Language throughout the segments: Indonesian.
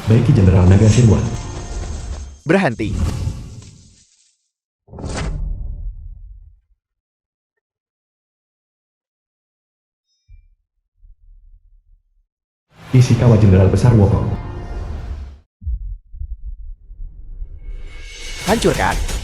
Baiki Jenderal Naga Shenwan. Berhenti. Ishikawa Jenderal Besar Wokong. Hancurkan.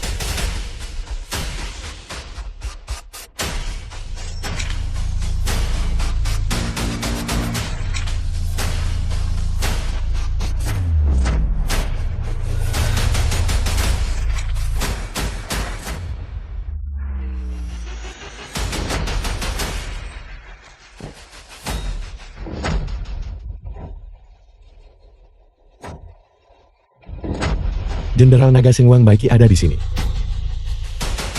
Jenderal Naga Shenwan Baiki ada di sini.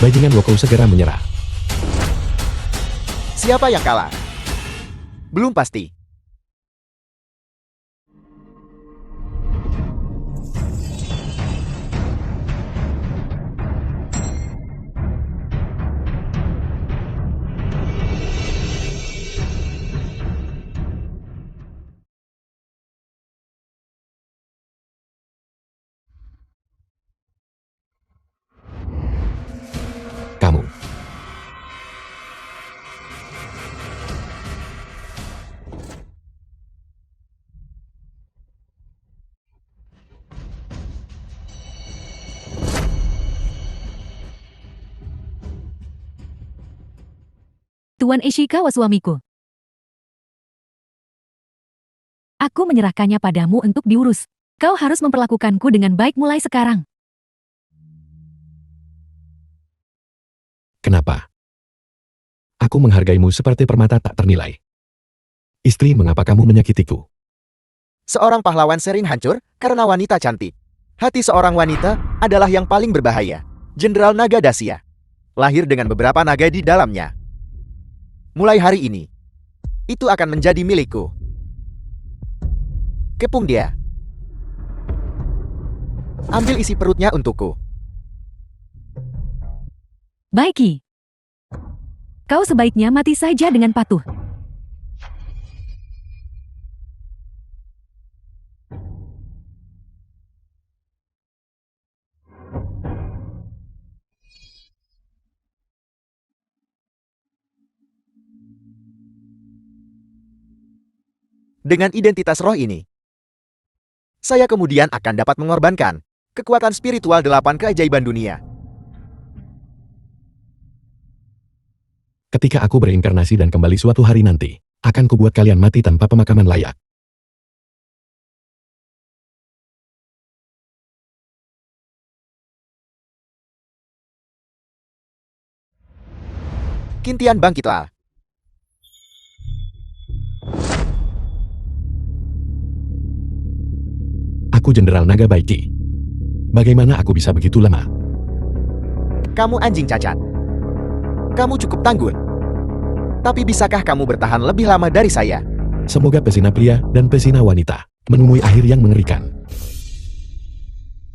Bajingan Wokong segera menyerah. Siapa yang kalah? Belum pasti. Kamu. Tuan Ishikawa suamiku. Aku menyerahkannya padamu untuk diurus. Kau harus memperlakukanku dengan baik mulai sekarang. Kenapa? Aku menghargaimu seperti permata tak ternilai. Istri, mengapa kamu menyakitiku? Seorang pahlawan sering hancur karena wanita cantik. Hati seorang wanita adalah yang paling berbahaya. Jenderal Naga Dacia. Lahir dengan beberapa naga di dalamnya. Mulai hari ini, itu akan menjadi milikku. Kepung dia. Ambil isi perutnya untukku. Baiki. Kau sebaiknya mati saja dengan patuh. Dengan identitas roh ini, saya kemudian akan dapat mengorbankan kekuatan spiritual 8 keajaiban dunia. Ketika aku berinkarnasi dan kembali suatu hari nanti, akan kubuat kalian mati tanpa pemakaman layak. Kintian bangkitlah. Aku Jenderal Naga Baiki. Bagaimana aku bisa begitu lama? Kamu anjing cacat. Kamu cukup tangguh. Tapi bisakah kamu bertahan lebih lama dari saya? Semoga pesina pria dan pesina wanita menemui akhir yang mengerikan.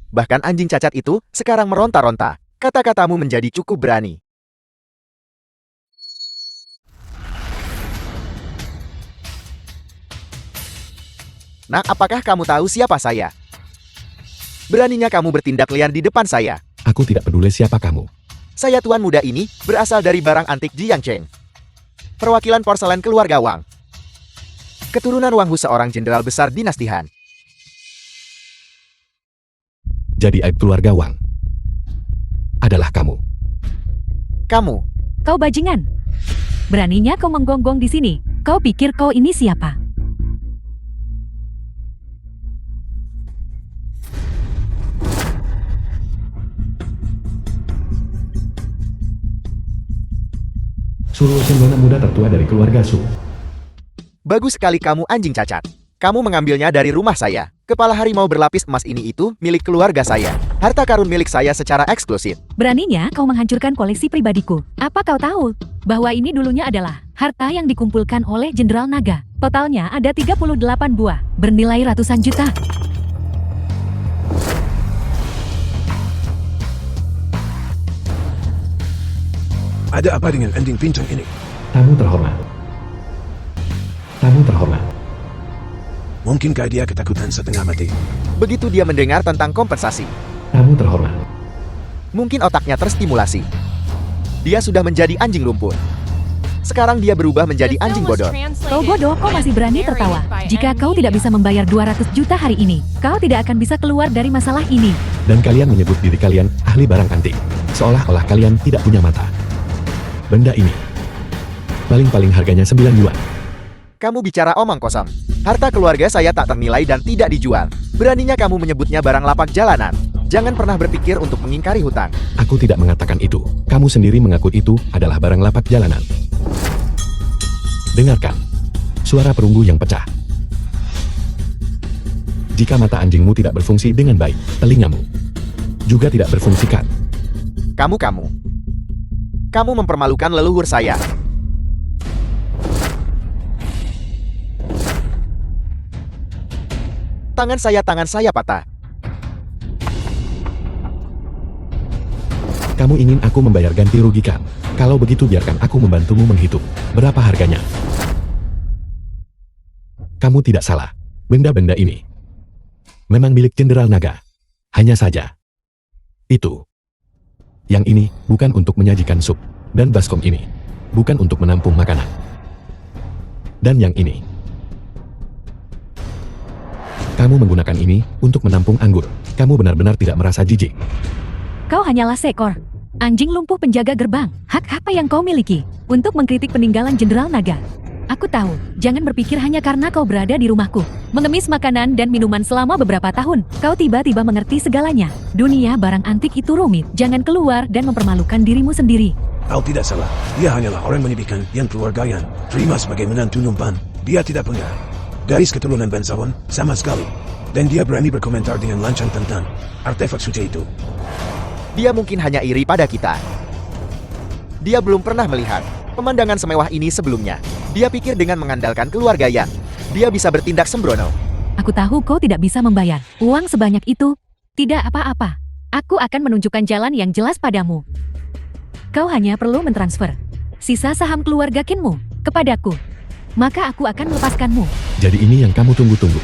Bahkan anjing cacat itu sekarang meronta-ronta. Kata-katamu menjadi cukup berani. Nah, apakah kamu tahu siapa saya? Beraninya kamu bertindak liar di depan saya. Aku tidak peduli siapa kamu. Saya tuan muda ini berasal dari barang antik Jiangcheng. Perwakilan porselen keluarga Wang. Keturunan Wang Hu, seorang jenderal besar dinasti Han. Jadi aib keluarga Wang adalah kamu. Kamu. Kau bajingan. Beraninya kau menggonggong di sini. Kau pikir kau ini siapa? Suruh Shenwana muda tertua dari keluarga Su. Bagus sekali kamu anjing cacat. Kamu mengambilnya dari rumah saya. Kepala harimau berlapis emas ini itu milik keluarga saya. Harta karun milik saya secara eksklusif. Beraninya kau menghancurkan koleksi pribadiku. Apa kau tahu bahwa ini dulunya adalah harta yang dikumpulkan oleh Jenderal Naga. Totalnya ada 38 buah, bernilai ratusan juta. Ada apa dengan anjing pincang ini? Tamu terhormat. Tamu terhormat. Mungkinkah dia ketakutan setengah mati? Begitu dia mendengar tentang kompensasi, Tamu terhormat. mungkin otaknya terstimulasi. Dia sudah menjadi anjing lumpur. Sekarang dia berubah menjadi anjing bodoh. Kau bodoh, kau masih berani tertawa. Jika kau tidak bisa membayar 200 juta hari ini, kau tidak akan bisa keluar dari masalah ini. Dan kalian menyebut diri kalian ahli barang antik. Seolah-olah kalian tidak punya mata. Benda ini paling-paling harganya 9 yuan. Kamu bicara omong kosong. Harta keluarga saya tak ternilai dan tidak dijual. Beraninya kamu menyebutnya barang lapak jalanan. Jangan pernah berpikir untuk mengingkari hutang. Aku tidak mengatakan itu. Kamu sendiri mengaku itu adalah barang lapak jalanan. Dengarkan. Suara perunggu yang pecah. Jika mata anjingmu tidak berfungsi dengan baik, telingamu juga tidak berfungsikan. Kamu mempermalukan leluhur saya. Tangan saya patah. Kamu ingin aku membayar ganti rugi kan? Kalau begitu biarkan aku membantumu menghitung. Berapa harganya? Kamu tidak salah. Benda-benda ini memang milik Jenderal Naga. Hanya saja, itu. Yang ini bukan untuk menyajikan sup. Dan baskom ini bukan untuk menampung makanan. Dan yang ini, kamu menggunakan ini untuk menampung anggur. Kamu benar-benar tidak merasa jijik. Kau hanyalah seekor anjing lumpuh penjaga gerbang. Hak apa yang kau miliki untuk mengkritik peninggalan Jenderal Naga? Aku tahu, jangan berpikir hanya karena kau berada di rumahku, mengemis makanan dan minuman selama beberapa tahun, kau tiba-tiba mengerti segalanya. Dunia barang antik itu rumit, jangan keluar dan mempermalukan dirimu sendiri. Kau tidak salah. Dia hanyalah orang menyepikan yang keluargaan. Terima sebagai menantu numpan. Dia tidak punya garis keturunan bangsawan sama sekali. Dan dia berani berkomentar dengan lancang tentang artefak suci itu. Dia mungkin hanya iri pada kita. Dia belum pernah melihat pemandangan semewah ini sebelumnya. Dia pikir dengan mengandalkan keluarga Yan, dia bisa bertindak sembrono. Aku tahu kau tidak bisa membayar uang sebanyak itu. Tidak apa-apa. Aku akan menunjukkan jalan yang jelas padamu. Kau hanya perlu mentransfer sisa saham keluarga Kinmu kepadaku. Maka aku akan melepaskanmu. Jadi ini yang kamu tunggu-tunggu.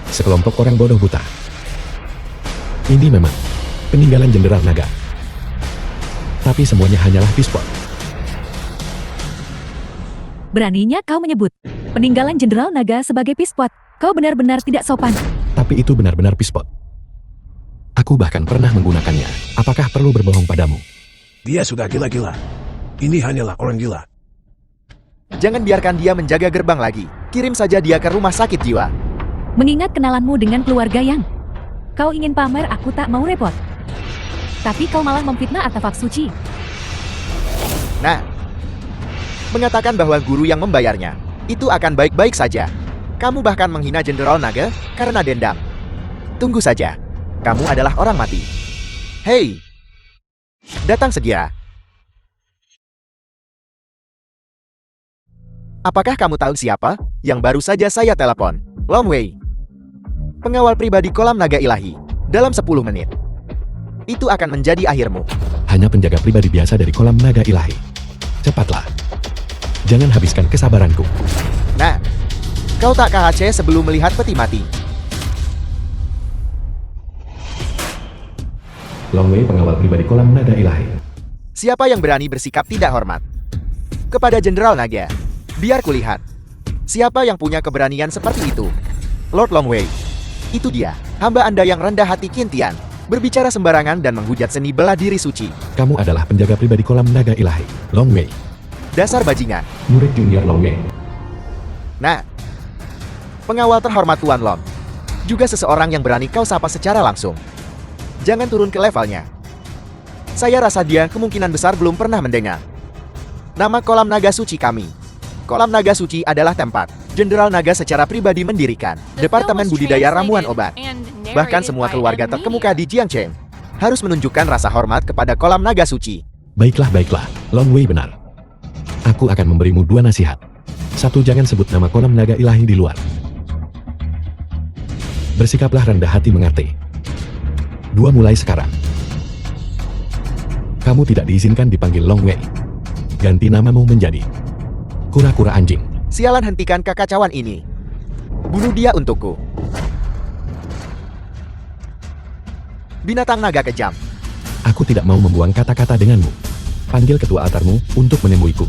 Sekelompok orang bodoh buta. Ini memang peninggalan Jenderal Naga. Tapi semuanya hanyalah pispot. Beraninya kau menyebut peninggalan Jenderal Naga sebagai pispot. Kau benar-benar tidak sopan. Tapi itu benar-benar pispot. Aku bahkan pernah menggunakannya. Apakah perlu berbohong padamu? Dia sudah gila-gila. Ini hanyalah orang gila. Jangan biarkan dia menjaga gerbang lagi. Kirim saja dia ke rumah sakit jiwa. Mengingat kenalanmu dengan keluarga Yang, kau ingin pamer, aku tak mau repot. Tapi kau malah memfitnah artefak suci. Nah, mengatakan bahwa guru yang membayarnya itu akan baik-baik saja. Kamu bahkan menghina Jenderal Naga karena dendam. Tunggu saja. Kamu adalah orang mati. Hei, datang segera. Apakah kamu tahu siapa yang baru saja saya telepon? Long Wei, pengawal pribadi kolam naga ilahi. Dalam 10 menit, itu akan menjadi akhirmu. Hanya penjaga pribadi biasa dari kolam naga ilahi. Cepatlah. Jangan habiskan kesabaranku. Nah, kau tak KHC sebelum melihat peti mati. Long Wei, pengawal pribadi kolam naga ilahi. Siapa yang berani bersikap tidak hormat kepada Jenderal Naga? Biar kulihat. Siapa yang punya keberanian seperti itu? Lord Long Wei. Itu dia, hamba Anda yang rendah hati Kintian. Berbicara sembarangan dan menghujat seni bela diri suci. Kamu adalah penjaga pribadi kolam naga ilahi, Long Wei. Dasar bajingan. Murid junior Long Wei. Nah, pengawal terhormat Tuan Long. Juga seseorang yang berani kau sapa secara langsung. Jangan turun ke levelnya. Saya rasa dia kemungkinan besar belum pernah mendengar nama kolam naga suci kami. Kolam naga suci adalah tempat Jenderal Naga secara pribadi mendirikan Departemen Budidaya Ramuan Obat. Bahkan semua keluarga terkemuka di Jiangcheng harus menunjukkan rasa hormat kepada kolam naga suci. Baiklah, Long Wei benar. Aku akan memberimu 2 nasihat. 1, jangan sebut nama kolam naga ilahi di luar. Bersikaplah rendah hati mengerti. 2, mulai sekarang kamu tidak diizinkan dipanggil Long Wei. Ganti namamu menjadi kura-kura anjing. Sialan, hentikan kekacauan ini. Bunuh dia untukku. Binatang naga kejam. Aku tidak mau membuang kata-kata denganmu. Panggil ketua altarmu untuk menemuiku.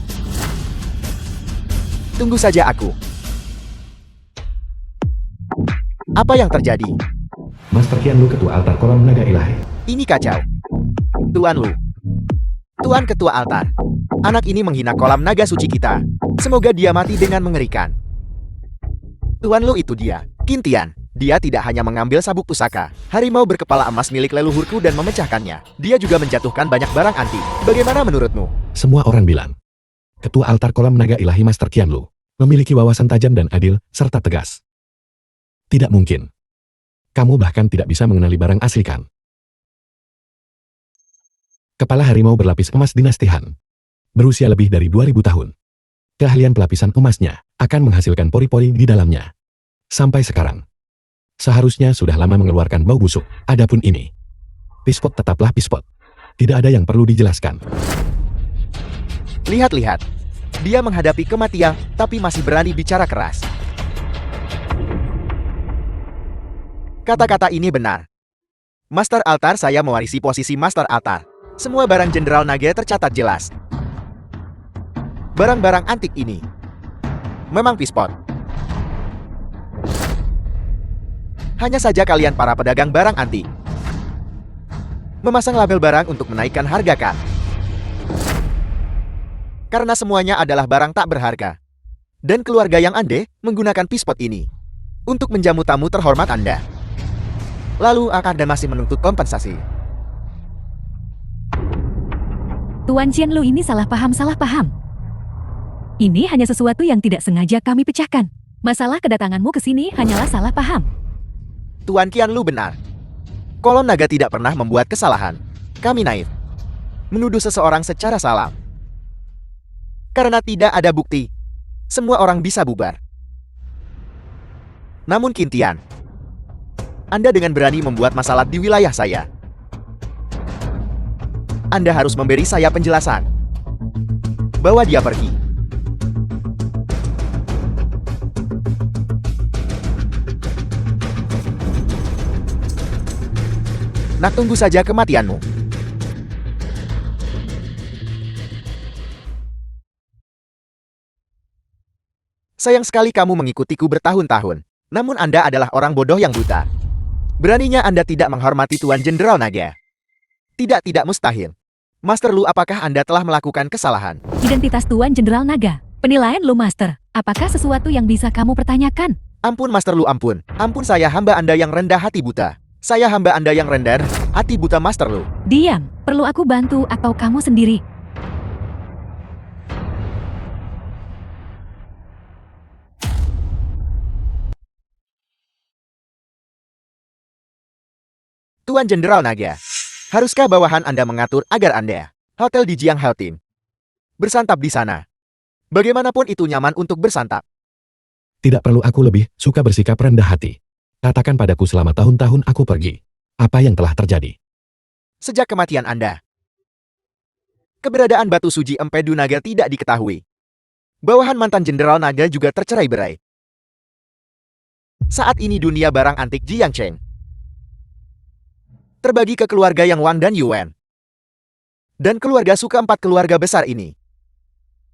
Tunggu saja aku. Apa yang terjadi? Master Qian Lu ketua altar kolam naga ilahi. Ini kacau. Tuan Lu. Tuan ketua altar. Anak ini menghina kolam naga suci kita. Semoga dia mati dengan mengerikan. Tuan Lu itu dia, Qin Tian. Dia tidak hanya mengambil sabuk pusaka, harimau berkepala emas milik leluhurku dan memecahkannya. Dia juga menjatuhkan banyak barang antik. Bagaimana menurutmu? Semua orang bilang, ketua altar kolam naga ilahi Master Qian Lu memiliki wawasan tajam dan adil, serta tegas. Tidak mungkin. Kamu bahkan tidak bisa mengenali barang asli kan? Kepala harimau berlapis emas dinasti Han. Berusia lebih dari 2000 tahun. Keahlian pelapisan emasnya akan menghasilkan pori-pori di dalamnya. Sampai sekarang, seharusnya sudah lama mengeluarkan bau busuk. Adapun ini, pispot tetaplah pispot. Tidak ada yang perlu dijelaskan. Lihat-lihat. Dia menghadapi kematian, tapi masih berani bicara keras. Kata-kata ini benar. Master Altar, saya mewarisi posisi Master Altar. Semua barang Jenderal Naga tercatat jelas. Barang-barang antik ini memang pispot. Hanya saja kalian para pedagang barang antik memasang label barang untuk menaikkan harga kan? Karena semuanya adalah barang tak berharga. Dan keluarga yang Anda menggunakan pispot ini untuk menjamu tamu terhormat Anda. Lalu Anda masih menuntut kompensasi. Tuan Qian Lu ini salah paham. Ini hanya sesuatu yang tidak sengaja kami pecahkan. Masalah kedatanganmu ke sini hanyalah salah paham. Tuan Qian Lu benar. Kolom naga tidak pernah membuat kesalahan. Kami naif menuduh seseorang secara salah. Karena tidak ada bukti, semua orang bisa bubar. Namun Qin Tian, Anda dengan berani membuat masalah di wilayah saya. Anda harus memberi saya penjelasan. Bawa dia pergi. Nak, tunggu saja kematianmu. Sayang sekali kamu mengikutiku bertahun-tahun. Namun Anda adalah orang bodoh yang buta. Beraninya Anda tidak menghormati Tuan Jenderal Naga. Tidak mustahil. Master Lu, apakah Anda telah melakukan kesalahan? Identitas Tuan Jenderal Naga. Penilaian Lu, Master. Apakah sesuatu yang bisa kamu pertanyakan? Ampun Master Lu, ampun. Ampun, saya hamba Anda yang rendah hati buta. Saya hamba Anda yang rendah hati buta, Master Lu. Diam. Perlu aku bantu atau kamu sendiri? Tuan Jenderal Naga, haruskah bawahan Anda mengatur agar Anda hotel di Jiang Heltim bersantap di sana? Bagaimanapun itu nyaman untuk bersantap. Tidak perlu, aku lebih suka bersikap rendah hati. Katakan padaku selama tahun-tahun aku pergi. Apa yang telah terjadi? Sejak kematian Anda, keberadaan batu suci Empedu Naga tidak diketahui. Bawahan mantan Jenderal Naga juga tercerai-berai. Saat ini dunia barang antik Jiangcheng terbagi ke keluarga Yang Wang dan Yuan. Dan keluarga suka empat keluarga besar ini.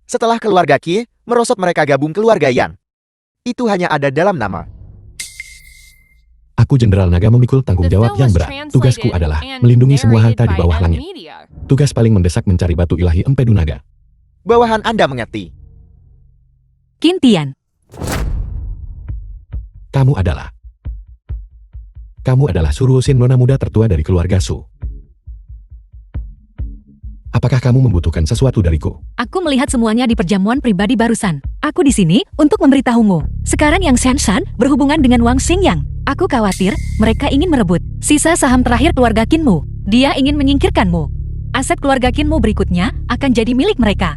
Setelah keluarga Qi merosot, mereka gabung keluarga Yang. Itu hanya ada dalam nama. Aku Jenderal Naga memikul tanggung jawab yang berat. Tugasku adalah melindungi semua harta di bawah langit. Tugas paling mendesak mencari batu ilahi Empedu Naga. Bawahan Anda mengerti. Qin Tian. Kamu adalah Suruosin, nona muda tertua dari keluarga Su. Apakah kamu membutuhkan sesuatu dariku? Aku melihat semuanya di perjamuan pribadi barusan. Aku di sini untuk memberitahumu. Sekarang Yang Shanshan berhubungan dengan Wang Xingyang. Aku khawatir mereka ingin merebut sisa saham terakhir keluarga Qinmu. Dia ingin menyingkirkanmu. Aset keluarga Qinmu berikutnya akan jadi milik mereka.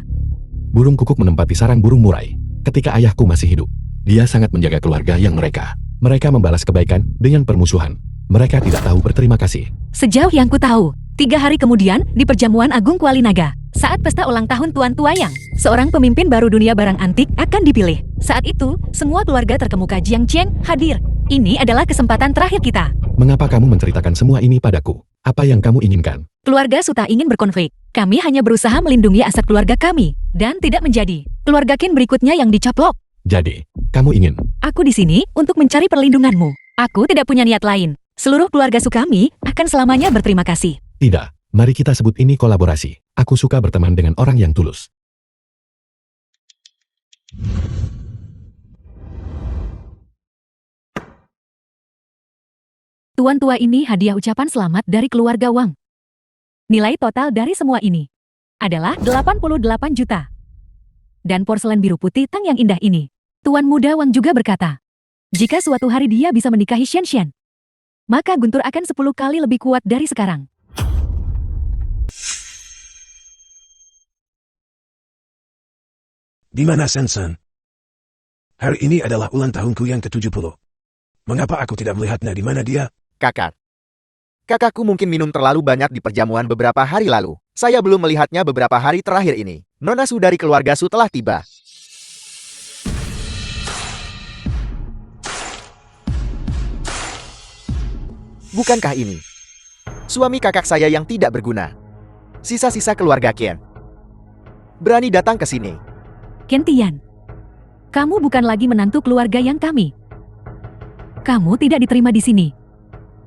Burung kukuk menempati sarang burung murai. Ketika ayahku masih hidup, dia sangat menjaga keluarga yang mereka. Mereka membalas kebaikan dengan permusuhan. Mereka tidak tahu berterima kasih. Sejauh yang ku tahu, 3 hari kemudian di perjamuan Agung Kuali Naga, Saat pesta ulang tahun Tuan Tuayang, seorang pemimpin baru dunia barang antik akan dipilih. Saat itu, semua keluarga terkemuka Jiang Cheng hadir. Ini adalah kesempatan terakhir kita. Mengapa kamu menceritakan semua ini padaku? Apa yang kamu inginkan? Keluarga Su tak ingin berkonflik. Kami hanya berusaha melindungi aset keluarga kami. Dan tidak menjadi. Keluarga Qin berikutnya yang dicaplok. Jadi, kamu ingin? Aku di sini untuk mencari perlindunganmu. Aku tidak punya niat lain. Seluruh keluarga Su kami akan selamanya berterima kasih. Tidak. Mari kita sebut ini kolaborasi. Aku suka berteman dengan orang yang tulus. Tuan tua ini hadiah ucapan selamat dari keluarga Wang. Nilai total dari semua ini adalah 88 juta. Dan porselen biru putih Tang yang indah ini. Tuan muda Wang juga berkata, jika suatu hari dia bisa menikahi Xian Xian, maka Guntur akan 10 kali lebih kuat dari sekarang. Di mana Sensen? Hari ini adalah ulang tahunku yang ke-70. Mengapa aku tidak melihatnya di mana dia? Kakak. Kakakku mungkin minum terlalu banyak di perjamuan beberapa hari lalu. Saya belum melihatnya beberapa hari terakhir ini. Nona Su dari keluarga Su telah tiba. Bukankah ini suami kakak saya yang tidak berguna? Sisa-sisa keluarga Qian berani datang ke sini. Qian Tian, kamu bukan lagi menantu keluarga yang kami. Kamu tidak diterima di sini.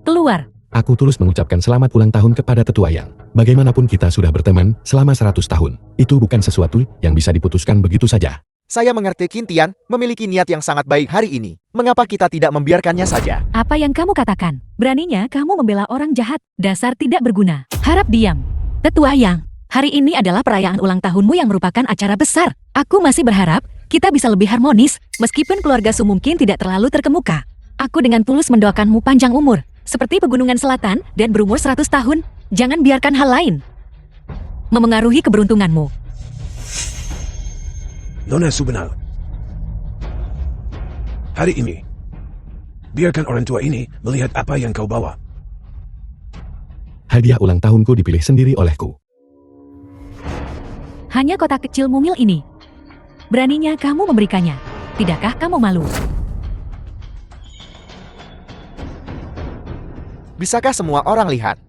Keluar. Aku tulus mengucapkan selamat ulang tahun kepada Tetua Yang. Bagaimanapun kita sudah berteman selama 100 tahun. Itu bukan sesuatu yang bisa diputuskan begitu saja. Saya mengerti Qian Tian memiliki niat yang sangat baik hari ini. Mengapa kita tidak membiarkannya saja? Apa yang kamu katakan? Beraninya kamu membela orang jahat. Dasar tidak berguna. Harap diam. Tetua Yang, hari ini adalah perayaan ulang tahunmu yang merupakan acara besar. Aku masih berharap kita bisa lebih harmonis, meskipun keluarga Su mungkin tidak terlalu terkemuka. Aku dengan tulus mendoakanmu panjang umur, seperti pegunungan selatan dan berumur 100 tahun. Jangan biarkan hal lain memengaruhi keberuntunganmu. Nona Su benar. Hari ini, biarkan orang tua ini melihat apa yang kau bawa. Hadiah ulang tahunku dipilih sendiri olehku. Hanya kotak kecil mungil ini. Beraninya kamu memberikannya. Tidakkah kamu malu? Bisakah semua orang lihat?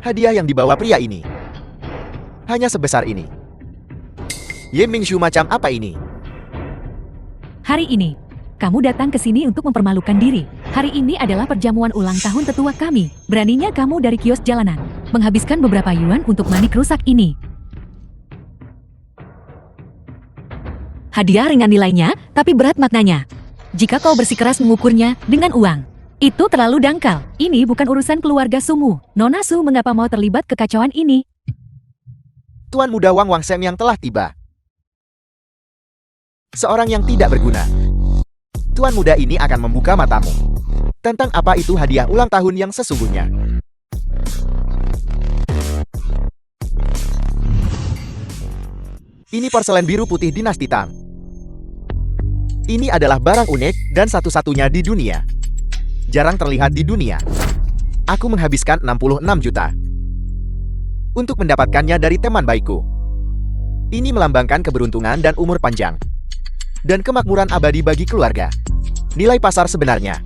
Hadiah yang dibawa pria ini hanya sebesar ini. Ye Mingshu macam apa ini? Hari ini, kamu datang ke sini untuk mempermalukan diri. Hari ini adalah perjamuan ulang tahun tetua kami. Beraninya kamu dari kios jalanan menghabiskan beberapa yuan untuk manik rusak ini. Hadiah ringan nilainya, tapi berat maknanya. Jika kau bersikeras mengukurnya dengan uang, itu terlalu dangkal. Ini bukan urusan keluarga Sumu. Nona Su mengapa mau terlibat kekacauan ini? Tuan muda Wang Wangsem yang telah tiba. Seorang yang tidak berguna. Tuan muda ini akan membuka matamu tentang apa itu hadiah ulang tahun yang sesungguhnya. Ini porselen biru putih dinasti Tang. Ini adalah barang unik dan satu-satunya di dunia. Jarang terlihat di dunia. Aku menghabiskan 66 juta untuk mendapatkannya dari teman baikku. Ini melambangkan keberuntungan dan umur panjang dan kemakmuran abadi bagi keluarga. Nilai pasar sebenarnya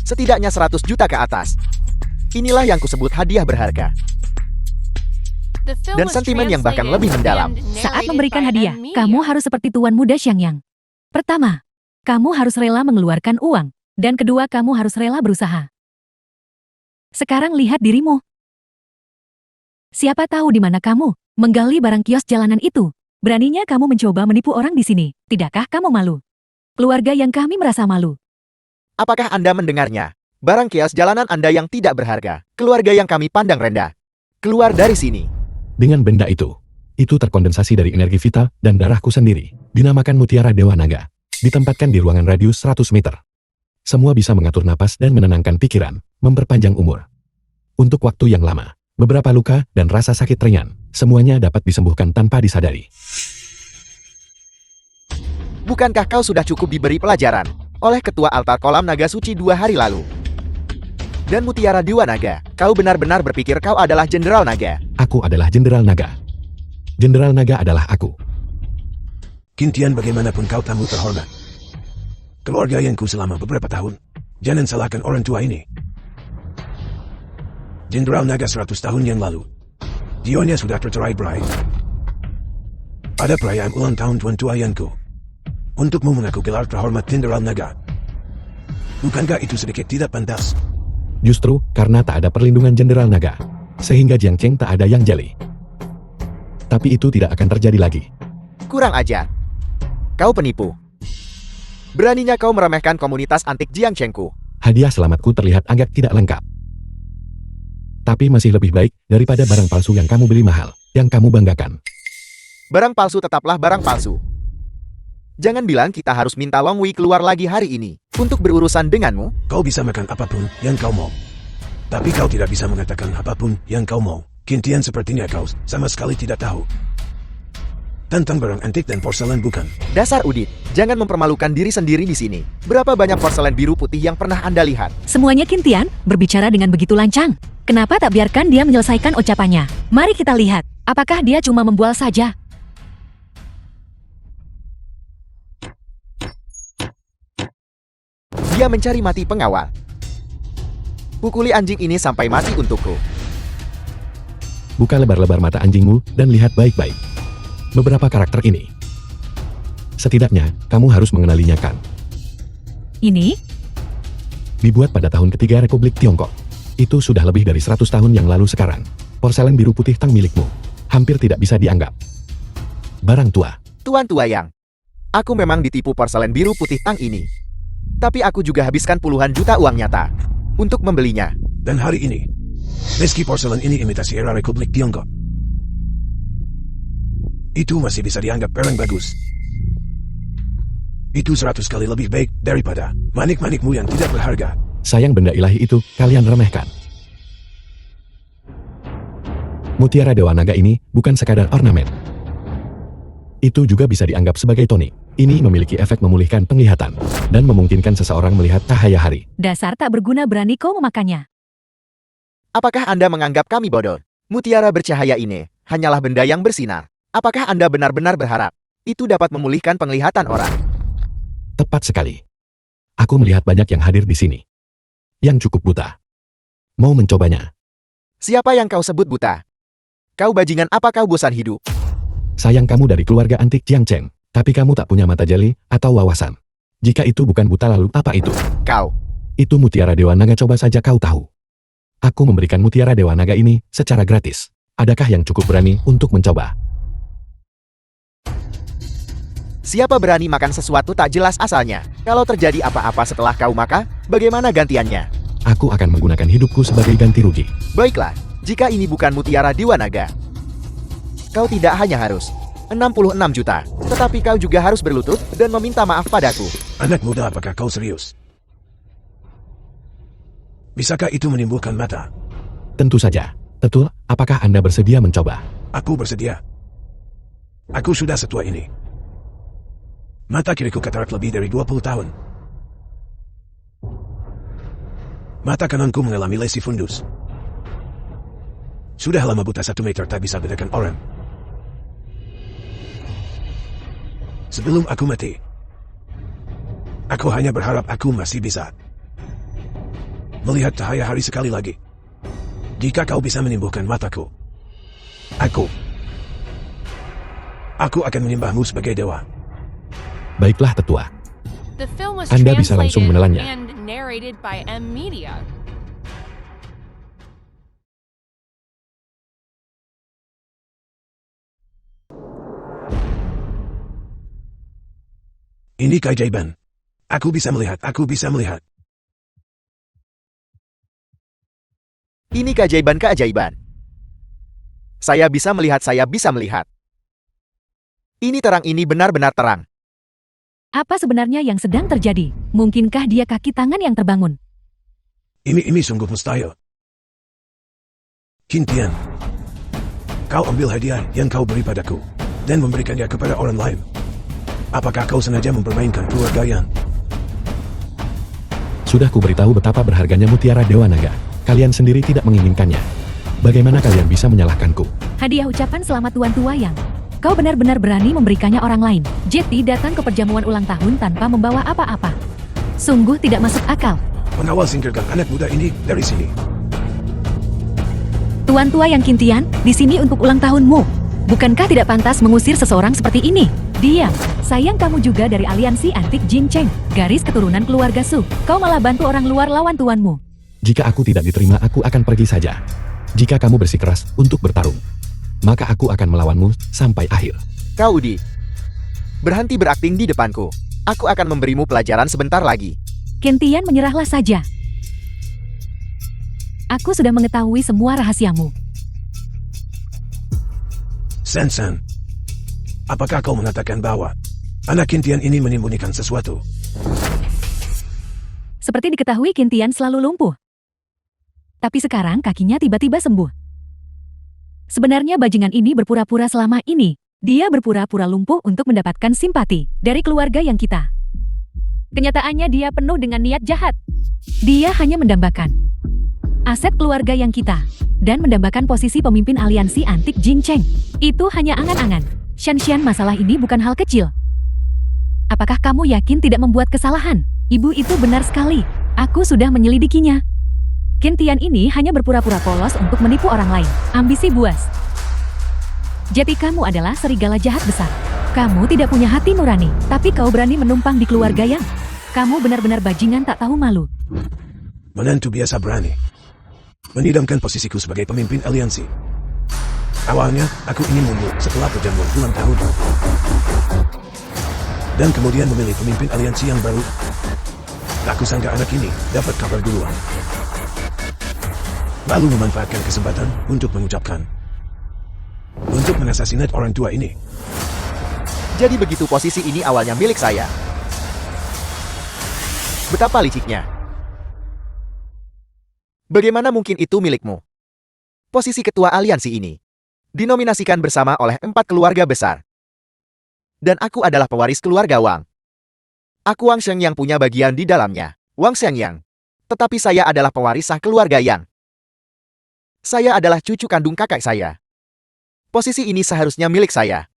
setidaknya 100 juta ke atas. Inilah yang kusebut hadiah berharga. Dan sentimen yang bahkan lebih mendalam. Saat memberikan hadiah, kamu harus seperti Tuan Muda Xiangyang. Pertama, kamu harus rela mengeluarkan uang. Dan kedua, kamu harus rela berusaha. Sekarang lihat dirimu. Siapa tahu di mana kamu menggali barang kios jalanan itu. Beraninya kamu mencoba menipu orang di sini. Tidakkah kamu malu? Keluarga yang kami merasa malu. Apakah Anda mendengarnya? Barang kios jalanan Anda yang tidak berharga. Keluarga yang kami pandang rendah. Keluar dari sini. Dengan benda itu terkondensasi dari energi vital dan darahku sendiri. Dinamakan Mutiara Dewa Naga. Ditempatkan di ruangan radius 100 meter. Semua bisa mengatur napas dan menenangkan pikiran, memperpanjang umur. Untuk waktu yang lama, beberapa luka dan rasa sakit ringan, semuanya dapat disembuhkan tanpa disadari. Bukankah kau sudah cukup diberi pelajaran oleh Ketua Altar Kolam Naga Suci 2 hari lalu? Dan Mutiara Dewa Naga, kau benar-benar berpikir kau adalah Jenderal Naga? Aku adalah Jenderal Naga. Jenderal Naga adalah aku. Kintian bagaimanapun kau tamu terhormat. Keluarga Yanku selama beberapa tahun. Jangan salahkan orang tua ini. Jenderal Naga 100 tahun yang lalu. Dionya sudah tercerai berai. Pada perayaan ulang tahun tuan tua Yanku. Untukmu mengaku gelar terhormat Jenderal Naga. Bukankah itu sedikit tidak pantas? Justru karena tak ada perlindungan Jenderal Naga, sehingga Jiang Cheng tak ada yang jeli. Tapi itu tidak akan terjadi lagi. Kurang ajar. Kau penipu. Beraninya kau meremehkan komunitas antik Jiang Chengku. Hadiah selamatku terlihat agak tidak lengkap. Tapi masih lebih baik daripada barang palsu yang kamu beli mahal, yang kamu banggakan. Barang palsu tetaplah barang palsu. Jangan bilang kita harus minta Long Wei keluar lagi hari ini untuk berurusan denganmu. Kau bisa makan apapun yang kau mau. Tapi kau tidak bisa mengatakan apapun yang kau mau. Kintian sepertinya kau sama sekali tidak tahu tentang barang antik dan porselen, bukan? Dasar Udit, jangan mempermalukan diri sendiri di sini. Berapa banyak porselen biru putih yang pernah Anda lihat? Semuanya Kintian berbicara dengan begitu lancang. Kenapa tak biarkan dia menyelesaikan ucapannya? Mari kita lihat, apakah dia cuma membual saja? Dia mencari mati pengawal. Pukuli anjing ini sampai mati untukku. Buka lebar-lebar mata anjingmu dan lihat baik-baik beberapa karakter ini. Setidaknya, kamu harus mengenalinya, kan? Ini? Dibuat pada tahun ketiga Republik Tiongkok. Itu sudah lebih dari 100 tahun yang lalu sekarang. Porselen biru putih Tang milikmu. Hampir tidak bisa dianggap barang tua. Tuan tua Yang, aku memang ditipu porselen biru putih Tang ini. Tapi aku juga habiskan puluhan juta uang nyata untuk membelinya. Dan hari ini, meski porselen ini imitasi era Republik Tiongkok, itu masih bisa dianggap barang bagus. Itu 100 kali lebih baik daripada manik-manikmu yang tidak berharga. Sayang benda ilahi itu kalian remehkan. Mutiara Dewa Naga ini bukan sekadar ornamen. Itu juga bisa dianggap sebagai tonik. Ini memiliki efek memulihkan penglihatan dan memungkinkan seseorang melihat cahaya hari. Dasar tak berguna, berani kau memakannya. Apakah Anda menganggap kami bodoh? Mutiara bercahaya ini hanyalah benda yang bersinar. Apakah Anda benar-benar berharap itu dapat memulihkan penglihatan orang? Tepat sekali. Aku melihat banyak yang hadir di sini yang cukup buta. Mau mencobanya? Siapa yang kau sebut buta? Kau bajingan apa kau bosan hidup? Sayang kamu dari keluarga antik Jiang Cheng, tapi kamu tak punya mata jeli atau wawasan. Jika itu bukan buta, lalu apa itu? Kau. Itu Mutiara Dewa Naga, coba saja kau tahu. Aku memberikan Mutiara Dewa Naga ini secara gratis. Adakah yang cukup berani untuk mencoba? Siapa berani makan sesuatu tak jelas asalnya? Kalau terjadi apa-apa setelah kau makan, bagaimana gantiannya? Aku akan menggunakan hidupku sebagai ganti rugi. Baiklah, jika ini bukan Mutiara Dewa Naga, kau tidak hanya harus 66 juta, tetapi kau juga harus berlutut dan meminta maaf padaku. Anak muda, apakah kau serius? Bisakah itu menimbulkan mata? Tentu saja. Betul, apakah Anda bersedia mencoba? Aku bersedia. Aku sudah setua ini. Mata kiriku katarak lebih dari 20 tahun. Mata kananku mengalami lesi fundus. Sudah lama buta 1 meter, tak bisa bedakan orang. Sebelum aku mati, aku hanya berharap aku masih bisa melihat cahaya hari sekali lagi. Jika kau bisa menyembuhkan mataku, aku akan menyembahmu sebagai dewa. Baiklah, tetua. The film was Anda bisa langsung translated menelannya. and narrated by M Media. Ini keajaiban. Aku bisa melihat, aku bisa melihat. Ini keajaiban-keajaiban. Saya bisa melihat, saya bisa melihat. Ini terang, ini benar-benar terang. Apa sebenarnya yang sedang terjadi? Mungkinkah dia kaki tangan yang terbangun? Ini sungguh mustahil. Kintian, kau ambil hadiah yang kau beri padaku dan memberikannya kepada orang lain. Apakah kau sengaja mempermainkan keluarga Yan? Sudah kuberitahu betapa berharganya Mutiara Dewa Naga. Kalian sendiri tidak menginginkannya. Bagaimana kalian bisa menyalahkanku? Hadiah ucapan selamat Tuan Tua Yang. Kau benar-benar berani memberikannya orang lain. Jetty datang ke perjamuan ulang tahun tanpa membawa apa-apa. Sungguh tidak masuk akal. Pengawal singkirkan anak muda ini dari sini. Tuan Tua Yang Kintian, di sini untuk ulang tahunmu. Bukankah tidak pantas mengusir seseorang seperti ini? Diam. Sayang kamu juga dari aliansi antik Jin Cheng, garis keturunan keluarga Su. Kau malah bantu orang luar lawan tuanmu. Jika aku tidak diterima, aku akan pergi saja. Jika kamu bersikeras untuk bertarung, maka aku akan melawanmu sampai akhir. Kau Udi, berhenti berakting di depanku. Aku akan memberimu pelajaran sebentar lagi. Kintian, menyerahlah saja. Aku sudah mengetahui semua rahasiamu. Sen, apakah kau mengatakan bahwa anak Kintian ini menyembunyikan sesuatu? Seperti diketahui Kintian selalu lumpuh. Tapi sekarang kakinya tiba-tiba sembuh. Sebenarnya bajingan ini berpura-pura selama ini. Dia berpura-pura lumpuh untuk mendapatkan simpati dari keluarga yang kita. Kenyataannya dia penuh dengan niat jahat. Dia hanya mendambakan aset keluarga yang kita dan mendambakan posisi pemimpin aliansi antik Jin Cheng. Itu hanya angan-angan. Shanshan, masalah ini bukan hal kecil. Apakah kamu yakin tidak membuat kesalahan? Ibu itu benar sekali. Aku sudah menyelidikinya. Kintian ini hanya berpura-pura polos untuk menipu orang lain. Ambisi buas. Jati kamu adalah serigala jahat besar. Kamu tidak punya hati nurani, tapi kau berani menumpang di keluarga yang. Kamu benar-benar bajingan tak tahu malu. Menantu biasa berani menidamkan posisiku sebagai pemimpin aliansi. Awalnya, aku ingin mundur setelah perjamuan ulang tahun. Dan kemudian memilih pemimpin aliansi yang baru. Tak kusangka anak ini dapat kabar duluan. Lalu memanfaatkan kesempatan untuk mengucapkan. Untuk mengasasinat orang tua ini. Jadi begitu posisi ini awalnya milik saya. Betapa liciknya. Bagaimana mungkin itu milikmu? Posisi ketua aliansi ini dinominasikan bersama oleh 4 keluarga besar. Dan aku adalah pewaris keluarga Wang. Aku Wang Sheng yang punya bagian di dalamnya. Wang Sheng Yang. Tetapi saya adalah pewaris sah keluarga Yang. Saya adalah cucu kandung kakak saya. Posisi ini seharusnya milik saya.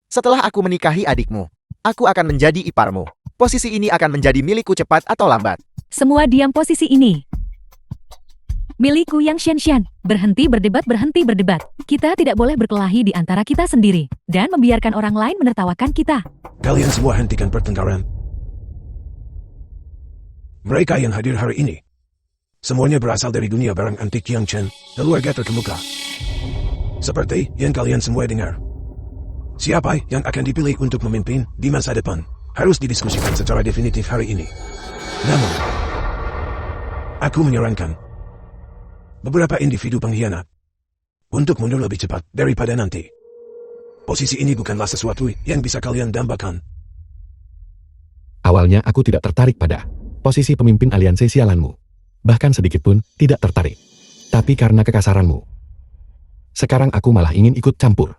Setelah aku menikahi adikmu, aku akan menjadi iparmu. Posisi ini akan menjadi milikku cepat atau lambat. Semua diam posisi ini. Milikku yang Shanshan. Berhenti berdebat, berhenti berdebat. Kita tidak boleh berkelahi di antara kita sendiri. Dan membiarkan orang lain menertawakan kita. Kalian semua hentikan pertengkaran. Mereka yang hadir hari ini, semuanya berasal dari dunia barang antik Yang Chen, keluarga terkemuka. Seperti yang kalian semua dengar. Siapa yang akan dipilih untuk memimpin di masa depan harus didiskusikan secara definitif hari ini. Namun, aku menyarankan beberapa individu pengkhianat untuk mundur lebih cepat daripada nanti. Posisi ini bukanlah sesuatu yang bisa kalian dambakan. Awalnya aku tidak tertarik pada posisi pemimpin aliansi sialanmu. Bahkan sedikit pun tidak tertarik. Tapi karena kekasaranmu, sekarang aku malah ingin ikut campur.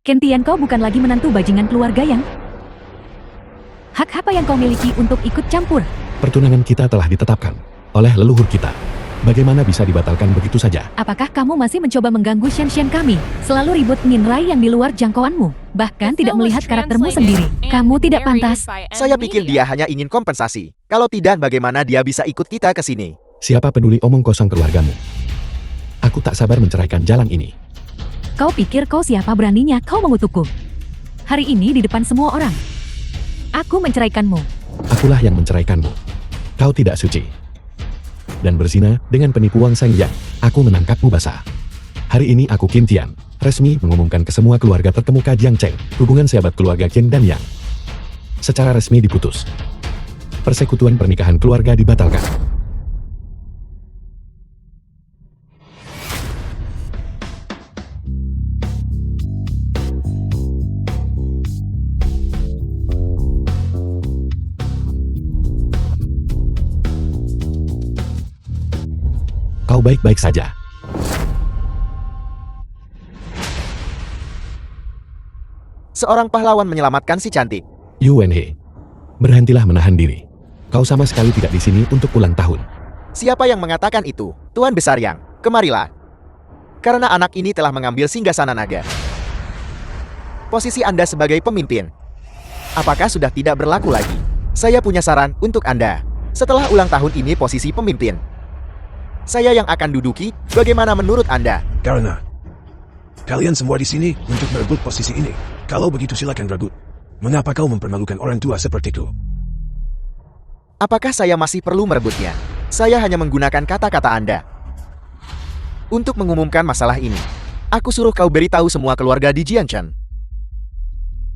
Kintian, kau bukan lagi menantu bajingan keluarga Yang. Hak apa yang kau miliki untuk ikut campur? Pertunangan kita telah ditetapkan oleh leluhur kita. Bagaimana bisa dibatalkan begitu saja? Apakah kamu masih mencoba mengganggu Shanshan kami? Selalu ribut Ninrai yang di luar jangkauanmu. Bahkan tidak melihat karaktermu sendiri. Kamu tidak pantas. Saya pikir dia hanya ingin kompensasi. Kalau tidak, bagaimana dia bisa ikut kita ke sini? Siapa peduli omong kosong keluargamu? Aku tak sabar menceraikan jalan ini. Kau pikir kau siapa beraninya kau mengutukku? Hari ini di depan semua orang. Aku menceraikanmu. Akulah yang menceraikanmu. Kau tidak suci. Dan berzina dengan penipu Wang Sheng Yang. Aku menangkapmu basah. Hari ini aku Kintian resmi mengumumkan ke semua keluarga terkemuka Jiang Cheng, hubungan sahabat keluarga Qin dan Yang secara resmi diputus. Persekutuan pernikahan keluarga dibatalkan. Kau baik-baik saja. Seorang pahlawan menyelamatkan si cantik. Yu Wenhe, berhentilah menahan diri. Kau sama sekali tidak di sini untuk ulang tahun. Siapa yang mengatakan itu? Tuan Besar Yang. Kemarilah. Karena anak ini telah mengambil singgasana naga. Posisi Anda sebagai pemimpin. Apakah sudah tidak berlaku lagi? Saya punya saran untuk Anda. Setelah ulang tahun ini posisi pemimpin. Saya yang akan duduki, bagaimana menurut Anda? Karena kalian semua di sini untuk merebut posisi ini. Kalau begitu silakan rebut. Mengapa kau mempermalukan orang tua sepertiku? Apakah saya masih perlu merebutnya? Saya hanya menggunakan kata-kata Anda. Untuk mengumumkan masalah ini, aku suruh kau beritahu semua keluarga di Jianshan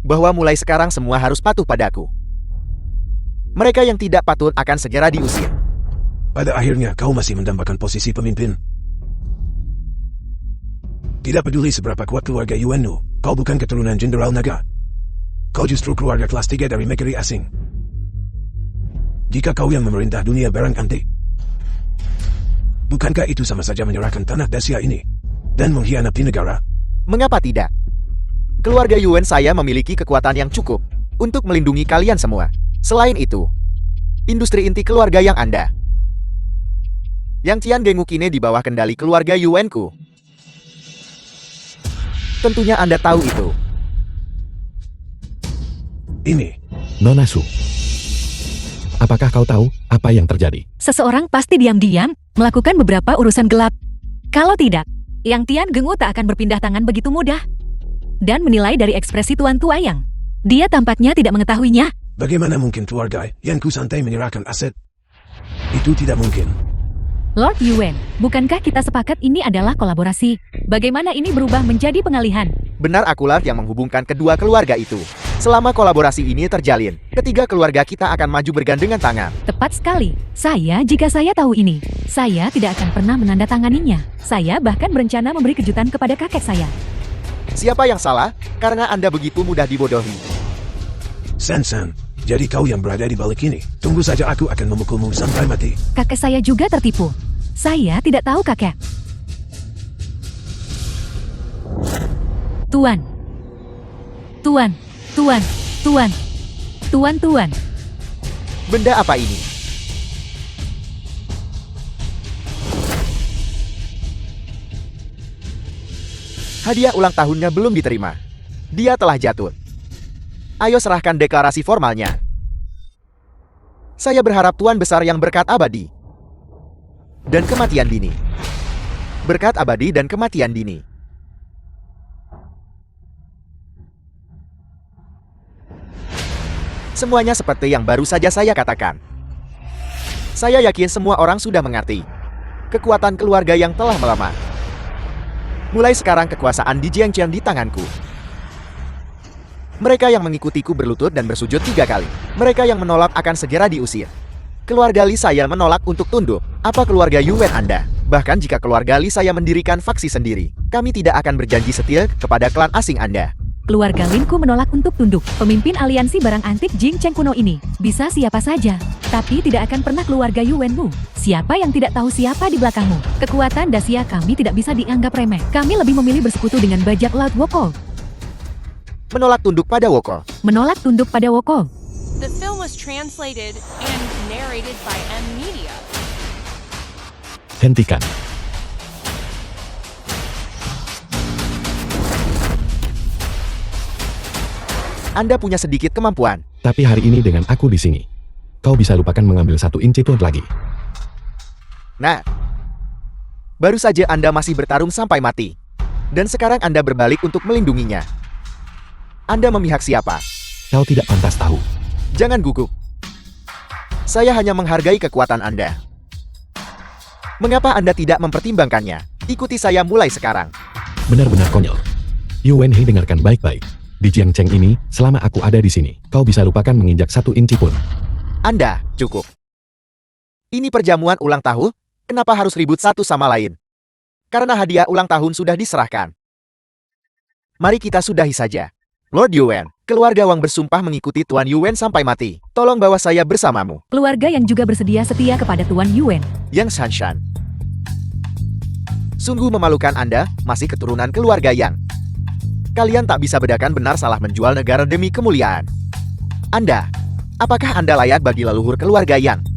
bahwa mulai sekarang semua harus patuh padaku. Mereka yang tidak patuh akan segera diusir. Pada akhirnya kau masih mendambakan posisi pemimpin. Tidak peduli seberapa kuat keluarga Yuanmu, kau bukan keturunan Jenderal Naga. Kau justru keluarga kelas 3 dari negeri asing. Jika kau yang memerintah dunia barangkali, bukankah itu sama saja menyerahkan tanah Dacia ini dan mengkhianati negara? Mengapa tidak? Keluarga Yuan saya memiliki kekuatan yang cukup untuk melindungi kalian semua. Selain itu, industri inti keluarga yang Anda. Yang Tian Gengu kini di bawah kendali keluarga Yuanku. Tentunya Anda tahu itu. Ini Nona Su. Apakah kau tahu apa yang terjadi? Seseorang pasti diam-diam melakukan beberapa urusan gelap. Kalau tidak, Yang Tian Gengu tak akan berpindah tangan begitu mudah. Dan menilai dari ekspresi Tuan Tuayang, dia tampaknya tidak mengetahuinya. bagaimana mungkin keluarga yang ku santai menyerahkan aset? Itu tidak mungkin. Lord Yuan, bukankah kita sepakat ini adalah kolaborasi? Bagaimana ini berubah menjadi pengalihan? Benar akulah yang menghubungkan kedua keluarga itu. Selama kolaborasi ini terjalin, ketiga keluarga kita akan maju bergandengan tangan. Tepat sekali. Jika saya tahu ini, saya tidak akan pernah menandatanganinya. Saya bahkan berencana memberi kejutan kepada kakek saya. Siapa yang salah? Karena Anda begitu mudah dibodohi. San, jadi kau yang berada di balik ini. Tunggu saja, aku akan memukulmu sampai mati. Kakek saya juga tertipu. Saya tidak tahu kakek. Tuan. Benda apa ini? Hadiah ulang tahunnya belum diterima. Dia telah jatuh. Ayo serahkan deklarasi formalnya. Saya berharap Tuan Besar yang berkat abadi dan kematian dini. Berkat abadi dan kematian dini. Semuanya seperti yang baru saja saya katakan. Saya yakin semua orang sudah mengerti kekuatan keluarga yang telah melemah. Mulai sekarang kekuasaan di Jiangqiang di tanganku. Mereka yang mengikutiku berlutut dan bersujud 3 kali. Mereka yang menolak akan segera diusir. Keluarga Li saya menolak untuk tunduk. Apa keluarga Yuan Anda? Bahkan jika keluarga Li saya mendirikan faksi sendiri, kami tidak akan berjanji setia kepada klan asing Anda. Keluarga Linku menolak untuk tunduk. Pemimpin aliansi barang antik Jing Cheng kuno ini bisa siapa saja, tapi tidak akan pernah keluarga Yuanmu. Siapa yang tidak tahu siapa di belakangmu? Kekuatan Dacia kami tidak bisa dianggap remeh. Kami lebih memilih bersekutu dengan bajak laut Woko. Menolak tunduk pada Woko. Menolak tunduk pada Woko. The film was translated and narrated by M Media. Hentikan. Anda punya sedikit kemampuan. Tapi hari ini dengan aku di sini, kau bisa lupakan mengambil 1 inci pun lagi. Nah, baru saja Anda masih bertarung sampai mati. Dan sekarang Anda berbalik untuk melindunginya. Anda memihak siapa? Kau tidak pantas tahu. Jangan gugup. Saya hanya menghargai kekuatan Anda. Mengapa Anda tidak mempertimbangkannya? Ikuti saya mulai sekarang. Benar-benar konyol. Yuan He, dengarkan baik-baik. Di Jiangcheng ini, selama aku ada di sini, kau bisa lupakan menginjak 1 inci pun. Anda, cukup. Ini perjamuan ulang tahun, kenapa harus ribut satu sama lain? Karena hadiah ulang tahun sudah diserahkan. Mari kita sudahi saja. Lord Yuan, keluarga Wang bersumpah mengikuti Tuan Yuan sampai mati. Tolong bawa saya bersamamu. Keluarga yang juga bersedia setia kepada Tuan Yuan. Yang Shanshan. Sungguh memalukan Anda, masih keturunan keluarga Yang. Kalian tak bisa bedakan benar salah menjual negara demi kemuliaan. Anda, apakah Anda layak bagi leluhur keluarga Yang?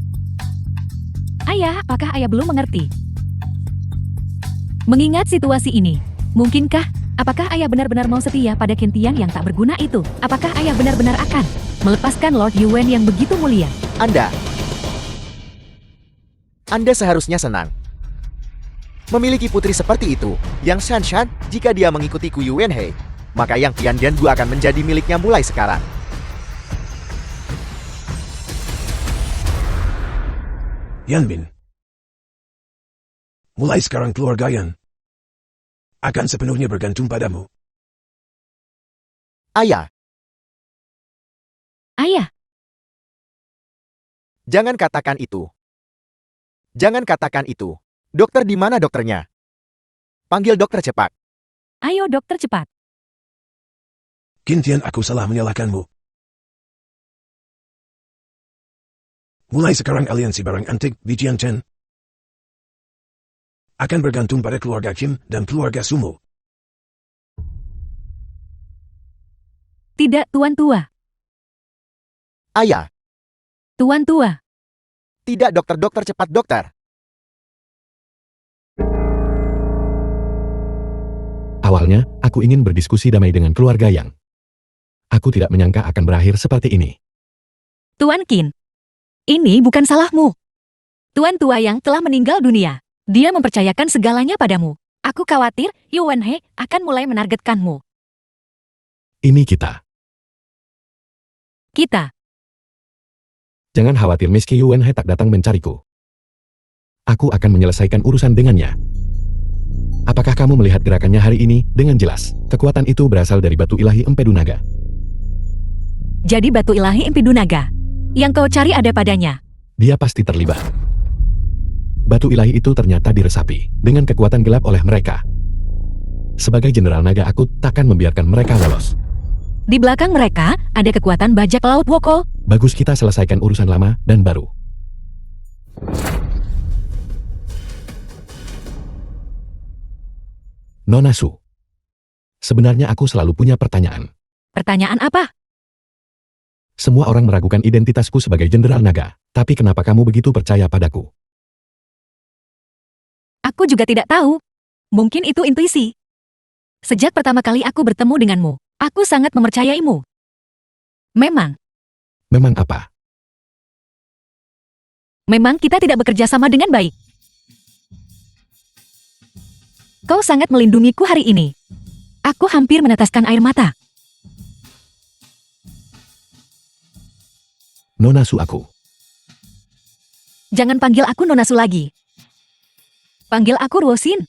Ayah, apakah ayah belum mengerti? Mengingat situasi ini, mungkinkah, apakah ayah benar-benar mau setia pada Kintian yang tak berguna itu? Apakah ayah benar-benar akan melepaskan Lord Yuan yang begitu mulia? Anda seharusnya senang. Memiliki putri seperti itu, Yang Shanshan, jika dia mengikuti Ku Yuanhei, maka Yang Tiandian Gu akan menjadi miliknya mulai sekarang. Yan Bin. Mulai sekarang keluarga Yan akan sepenuhnya bergantung padamu. Ayah, Ayah, jangan katakan itu. Jangan katakan itu. Dokter di mana dokternya? Panggil dokter cepat. ayo dokter cepat. Kintian, aku salah menyalahkanmu. Mulai sekarang aliansi barang antik di Jiangchen akan bergantung pada keluarga Kim dan keluarga Sumo. Tidak, Tuan Tua. Ayah, Tuan Tua. tidak dokter cepat dokter. Awalnya, aku ingin berdiskusi damai dengan keluarga Yang. Aku tidak menyangka akan berakhir seperti ini. Tuan Qin, ini bukan salahmu. Tuan Tua Yang telah meninggal dunia. Dia mempercayakan segalanya padamu. Aku khawatir Yuan He akan mulai menargetkanmu. Ini kita. Kita. Jangan khawatir meski Yuan He tak datang mencariku. Aku akan menyelesaikan urusan dengannya. Apakah kamu melihat gerakannya hari ini dengan jelas? Kekuatan itu berasal dari batu ilahi Empedu Naga. Jadi batu ilahi Empedu Naga yang kau cari ada padanya. Dia pasti terlibat. Batu ilahi itu ternyata diresapi dengan kekuatan gelap oleh mereka. Sebagai Jenderal Naga, aku takkan membiarkan mereka lolos. Di belakang mereka ada kekuatan bajak laut Woko. Bagus, kita selesaikan urusan lama dan baru. Nona Su. Sebenarnya aku selalu punya pertanyaan. Pertanyaan apa? Semua orang meragukan identitasku sebagai Jenderal Naga, tapi kenapa kamu begitu percaya padaku? Aku juga tidak tahu. Mungkin itu intuisi. Sejak pertama kali aku bertemu denganmu, aku sangat mempercayaimu. Memang Apa? Memang kita tidak bekerja sama dengan baik. Kau sangat melindungiku hari ini. Aku hampir meneteskan air mata. Nona Su aku. Jangan panggil aku Nona Su lagi. Panggil aku Ruosin.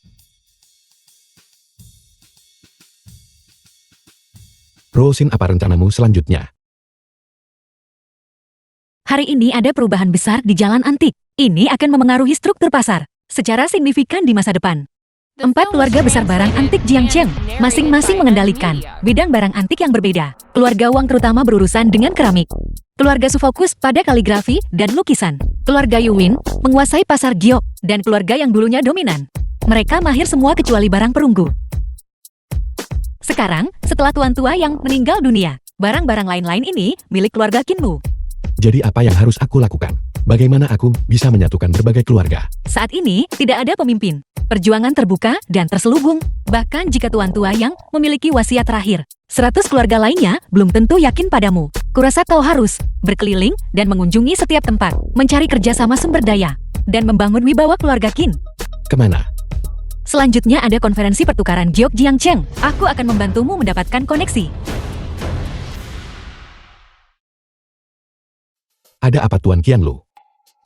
Rosin, apa rencanamu selanjutnya? Hari ini ada perubahan besar di jalan antik. Ini akan memengaruhi struktur pasar secara signifikan di masa depan. 4 keluarga besar barang antik Jiangchen, masing-masing mengendalikan bidang barang antik yang berbeda. Keluarga Wang terutama berurusan dengan keramik. Keluarga Su fokus pada kaligrafi dan lukisan. Keluarga Yuwin menguasai pasar giok, dan keluarga yang dulunya dominan. Mereka mahir semua kecuali barang perunggu. Sekarang, setelah tuan tua yang meninggal dunia, barang-barang lain-lain ini milik keluarga Kinmu. Jadi apa yang harus aku lakukan? Bagaimana aku bisa menyatukan berbagai keluarga? Saat ini, tidak ada pemimpin. Perjuangan terbuka dan terselubung. Bahkan jika tuan tua yang memiliki wasiat terakhir, 100 keluarga lainnya belum tentu yakin padamu. Kurasa kau harus berkeliling dan mengunjungi setiap tempat, mencari kerjasama sumber daya, dan membangun wibawa keluarga Qin. Kemana? Selanjutnya ada konferensi pertukaran giok Jiangchen. Aku akan membantumu mendapatkan koneksi. Ada apa Tuan Qianlu?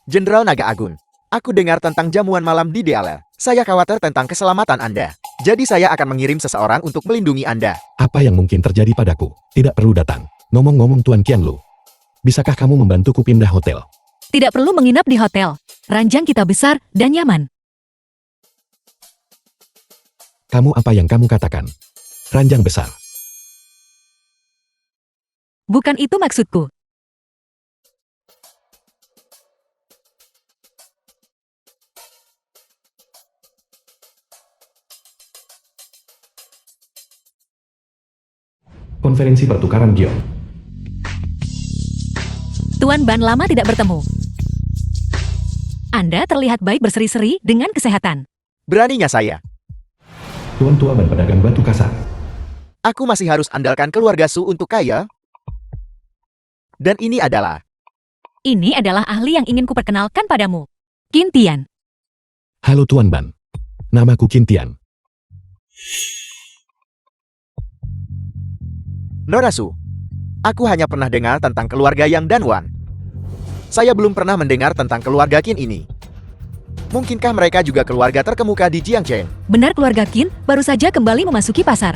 Jenderal Naga Agung, aku dengar tentang jamuan malam di DLR. Saya khawatir tentang keselamatan Anda. Jadi saya akan mengirim seseorang untuk melindungi Anda. Apa yang mungkin terjadi padaku? Tidak perlu datang. Ngomong-ngomong Tuan Qianlu, bisakah kamu membantuku pindah hotel? Tidak perlu menginap di hotel. Ranjang kita besar dan nyaman. Kamu apa yang kamu katakan? Ranjang besar. Bukan itu maksudku. Konferensi pertukaran giok. Tuan Ban lama tidak bertemu. Anda terlihat baik berseri-seri dengan kesehatan. Beraninya saya. Tuan tua dan pedagang batu kasar. Aku masih harus andalkan keluarga Su untuk kaya. Dan ini adalah Ini adalah ahli yang ingin kuperkenalkan padamu. Qin Tian. Halo Tuan Ban. Namaku Qin Tian. Nona Su. Aku hanya pernah dengar tentang keluarga Yang dan Wan. Saya belum pernah mendengar tentang keluarga Qin ini. Mungkinkah mereka juga keluarga terkemuka di Jiangcheng? Benar keluarga Qin baru saja kembali memasuki pasar.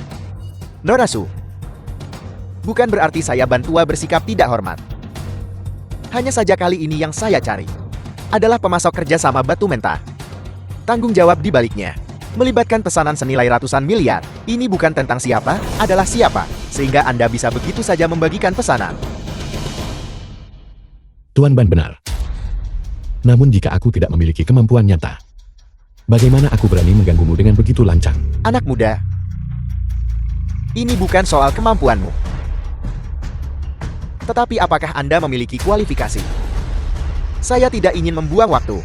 Nona Su. Bukan berarti saya Bantua bersikap tidak hormat. Hanya saja kali ini yang saya cari adalah pemasok kerja sama batu mentah. Tanggung jawab di baliknya melibatkan pesanan senilai ratusan miliar. Ini bukan tentang siapa adalah siapa, sehingga Anda bisa begitu saja membagikan pesanan. Tuan Ban benar. Namun jika aku tidak memiliki kemampuan nyata, bagaimana aku berani mengganggumu dengan begitu lancang? Anak muda, ini bukan soal kemampuanmu. Tetapi apakah Anda memiliki kualifikasi? Saya tidak ingin membuang waktu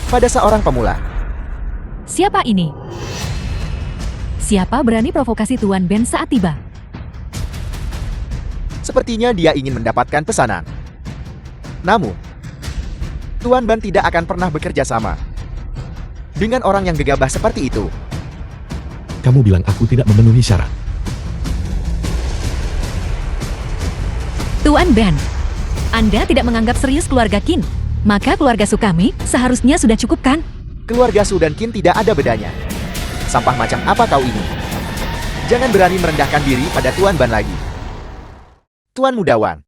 pada seorang pemula. Siapa ini? Siapa berani provokasi Tuan Ben saat tiba? Sepertinya dia ingin mendapatkan pesanan. Namun, Tuan Ban tidak akan pernah bekerja sama dengan orang yang gegabah seperti itu. Kamu bilang aku tidak memenuhi syarat. Tuan Ben, Anda tidak menganggap serius keluarga Qin. Maka keluarga Sukami seharusnya sudah cukup kan? Keluarga Su dan Qin tidak ada bedanya. Sampah macam apa kau ini? Jangan berani merendahkan diri pada Tuan Ban lagi. Tuan Muda Wan.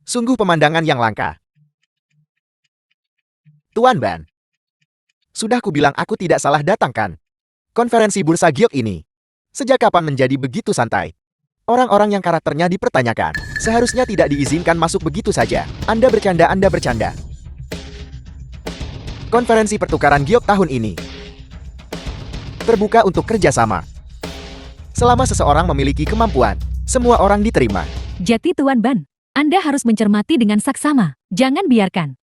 Sungguh pemandangan yang langka. Tuan Ban. Sudah kubilang aku tidak salah datangkan konferensi bursa giok ini. Sejak kapan menjadi begitu santai? Orang-orang yang karakternya dipertanyakan seharusnya tidak diizinkan masuk begitu saja. Anda bercanda, Anda bercanda. Konferensi pertukaran giok tahun ini terbuka untuk kerjasama. Selama seseorang memiliki kemampuan, semua orang diterima. Jati Tuan Ban, Anda harus mencermati dengan saksama. Jangan biarkan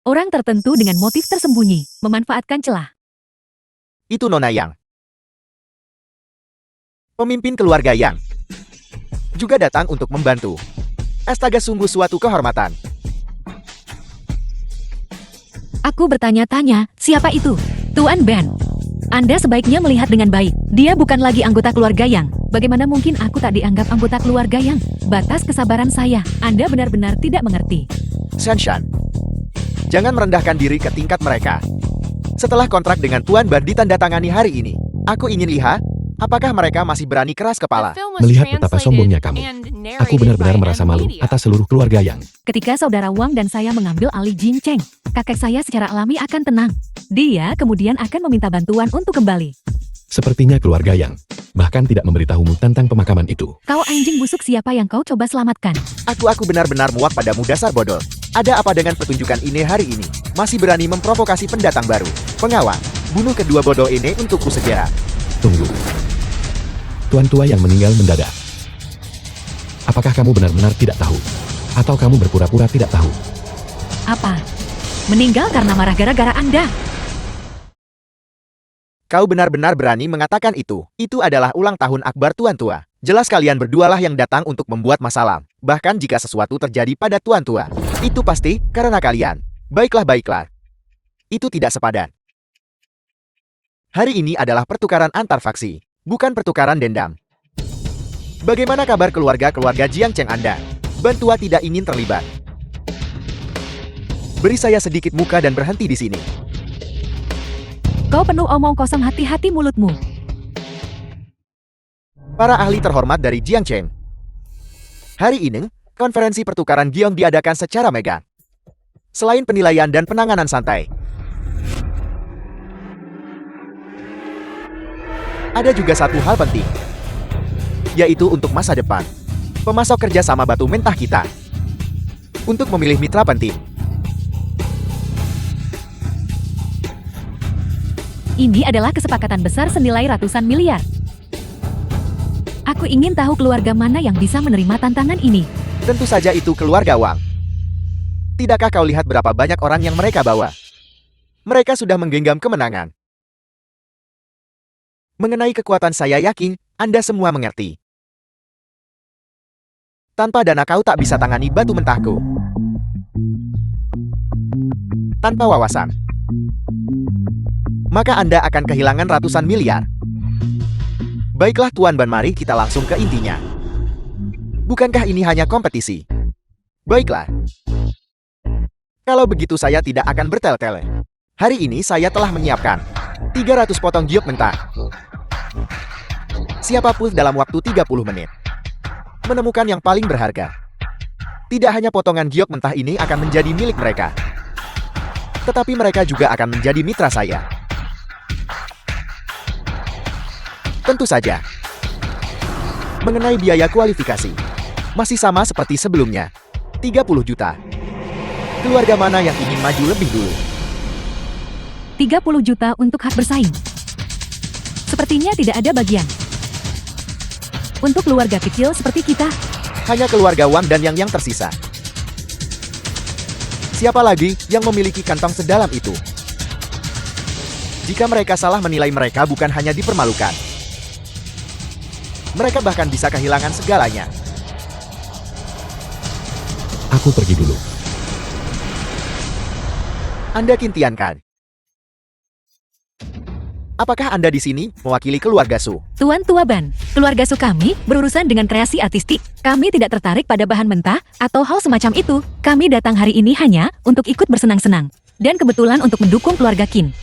orang tertentu dengan motif tersembunyi memanfaatkan celah. Itu Nona Yang. Pemimpin keluarga Yang juga datang untuk membantu. Astaga, sungguh suatu kehormatan. Aku bertanya-tanya, siapa itu? Tuan Ben. Anda sebaiknya melihat dengan baik. Dia bukan lagi anggota keluarga Yang. Bagaimana mungkin aku tak dianggap anggota keluarga Yang? Batas kesabaran saya. Anda benar-benar tidak mengerti. Shanshan, jangan merendahkan diri ke tingkat mereka. Setelah kontrak dengan Tuan Ban ditandatangani hari ini, aku ingin lihat apakah mereka masih berani keras kepala. Melihat betapa sombongnya kamu, aku benar-benar merasa malu atas seluruh keluarga Yang. Ketika saudara Wang dan saya mengambil alih Jincheng, kakek saya secara alami akan tenang. Dia kemudian akan meminta bantuan untuk kembali. Sepertinya keluarga Yang bahkan tidak memberitahumu tentang pemakaman itu. Kau anjing busuk, siapa yang kau coba selamatkan? Aku benar-benar muak padamu, dasar bodoh. Ada apa dengan pertunjukan ini hari ini? Masih berani memprovokasi pendatang baru. Pengawal, bunuh kedua bodoh ini untukku segera. Tunggu. Tuan tua yang meninggal mendadak. Apakah kamu benar-benar tidak tahu? Atau kamu berpura-pura tidak tahu? Apa? Meninggal karena marah gara-gara Anda? Kau benar-benar berani mengatakan itu. Itu adalah ulang tahun Akbar Tuan Tua. Jelas kalian berdualah yang datang untuk membuat masalah. Bahkan jika sesuatu terjadi pada Tuan Tua, itu pasti karena kalian. Baiklah. Itu tidak sepadan. Hari ini adalah pertukaran antar faksi, bukan pertukaran dendam. Bagaimana kabar keluarga-keluarga Jiangcheng Anda? Bantua tidak ingin terlibat. Beri saya sedikit muka dan berhenti di sini. Kau penuh omong kosong, hati-hati mulutmu. Para ahli terhormat dari Jiangcheng. Hari ini, konferensi pertukaran giong diadakan secara mega. Selain penilaian dan penanganan santai, ada juga satu hal penting, yaitu untuk masa depan. Pemasok kerja sama batu mentah kita. Untuk memilih mitra penting. Ini adalah kesepakatan besar senilai ratusan miliar. Aku ingin tahu keluarga mana yang bisa menerima tantangan ini. Tentu saja itu keluarga Wang. Tidakkah kau lihat berapa banyak orang yang mereka bawa? Mereka sudah menggenggam kemenangan. Mengenai kekuatan saya yakin, Anda semua mengerti. Tanpa dana kau tak bisa tangani batu mentahku. Tanpa wawasan. Maka Anda akan kehilangan ratusan miliar. Baiklah Tuan Ban, mari kita langsung ke intinya. Bukankah ini hanya kompetisi? Baiklah. Kalau begitu saya tidak akan bertele-tele. Hari ini saya telah menyiapkan 300 potong giok mentah. Siapapun dalam waktu 30 menit menemukan yang paling berharga. Tidak hanya potongan giok mentah ini akan menjadi milik mereka, tetapi mereka juga akan menjadi mitra saya. Tentu saja. Mengenai biaya kualifikasi, masih sama seperti sebelumnya. 30 juta. Keluarga mana yang ingin maju lebih dulu? 30 juta untuk hak bersaing. Sepertinya tidak ada bagian. Untuk keluarga kecil seperti kita, Hanya keluarga Wang dan yang tersisa. Siapa lagi yang memiliki kantong sedalam itu? Jika mereka salah menilai, mereka bukan hanya dipermalukan. Mereka bahkan bisa kehilangan segalanya. Aku pergi dulu. Anda Kintian kan? Apakah Anda di sini mewakili keluarga Su? Tuan Tua Ban, keluarga Su kami berurusan dengan kreasi artistik. Kami tidak tertarik pada bahan mentah atau hal semacam itu. Kami datang hari ini hanya untuk ikut bersenang-senang. Dan kebetulan untuk mendukung keluarga Qin.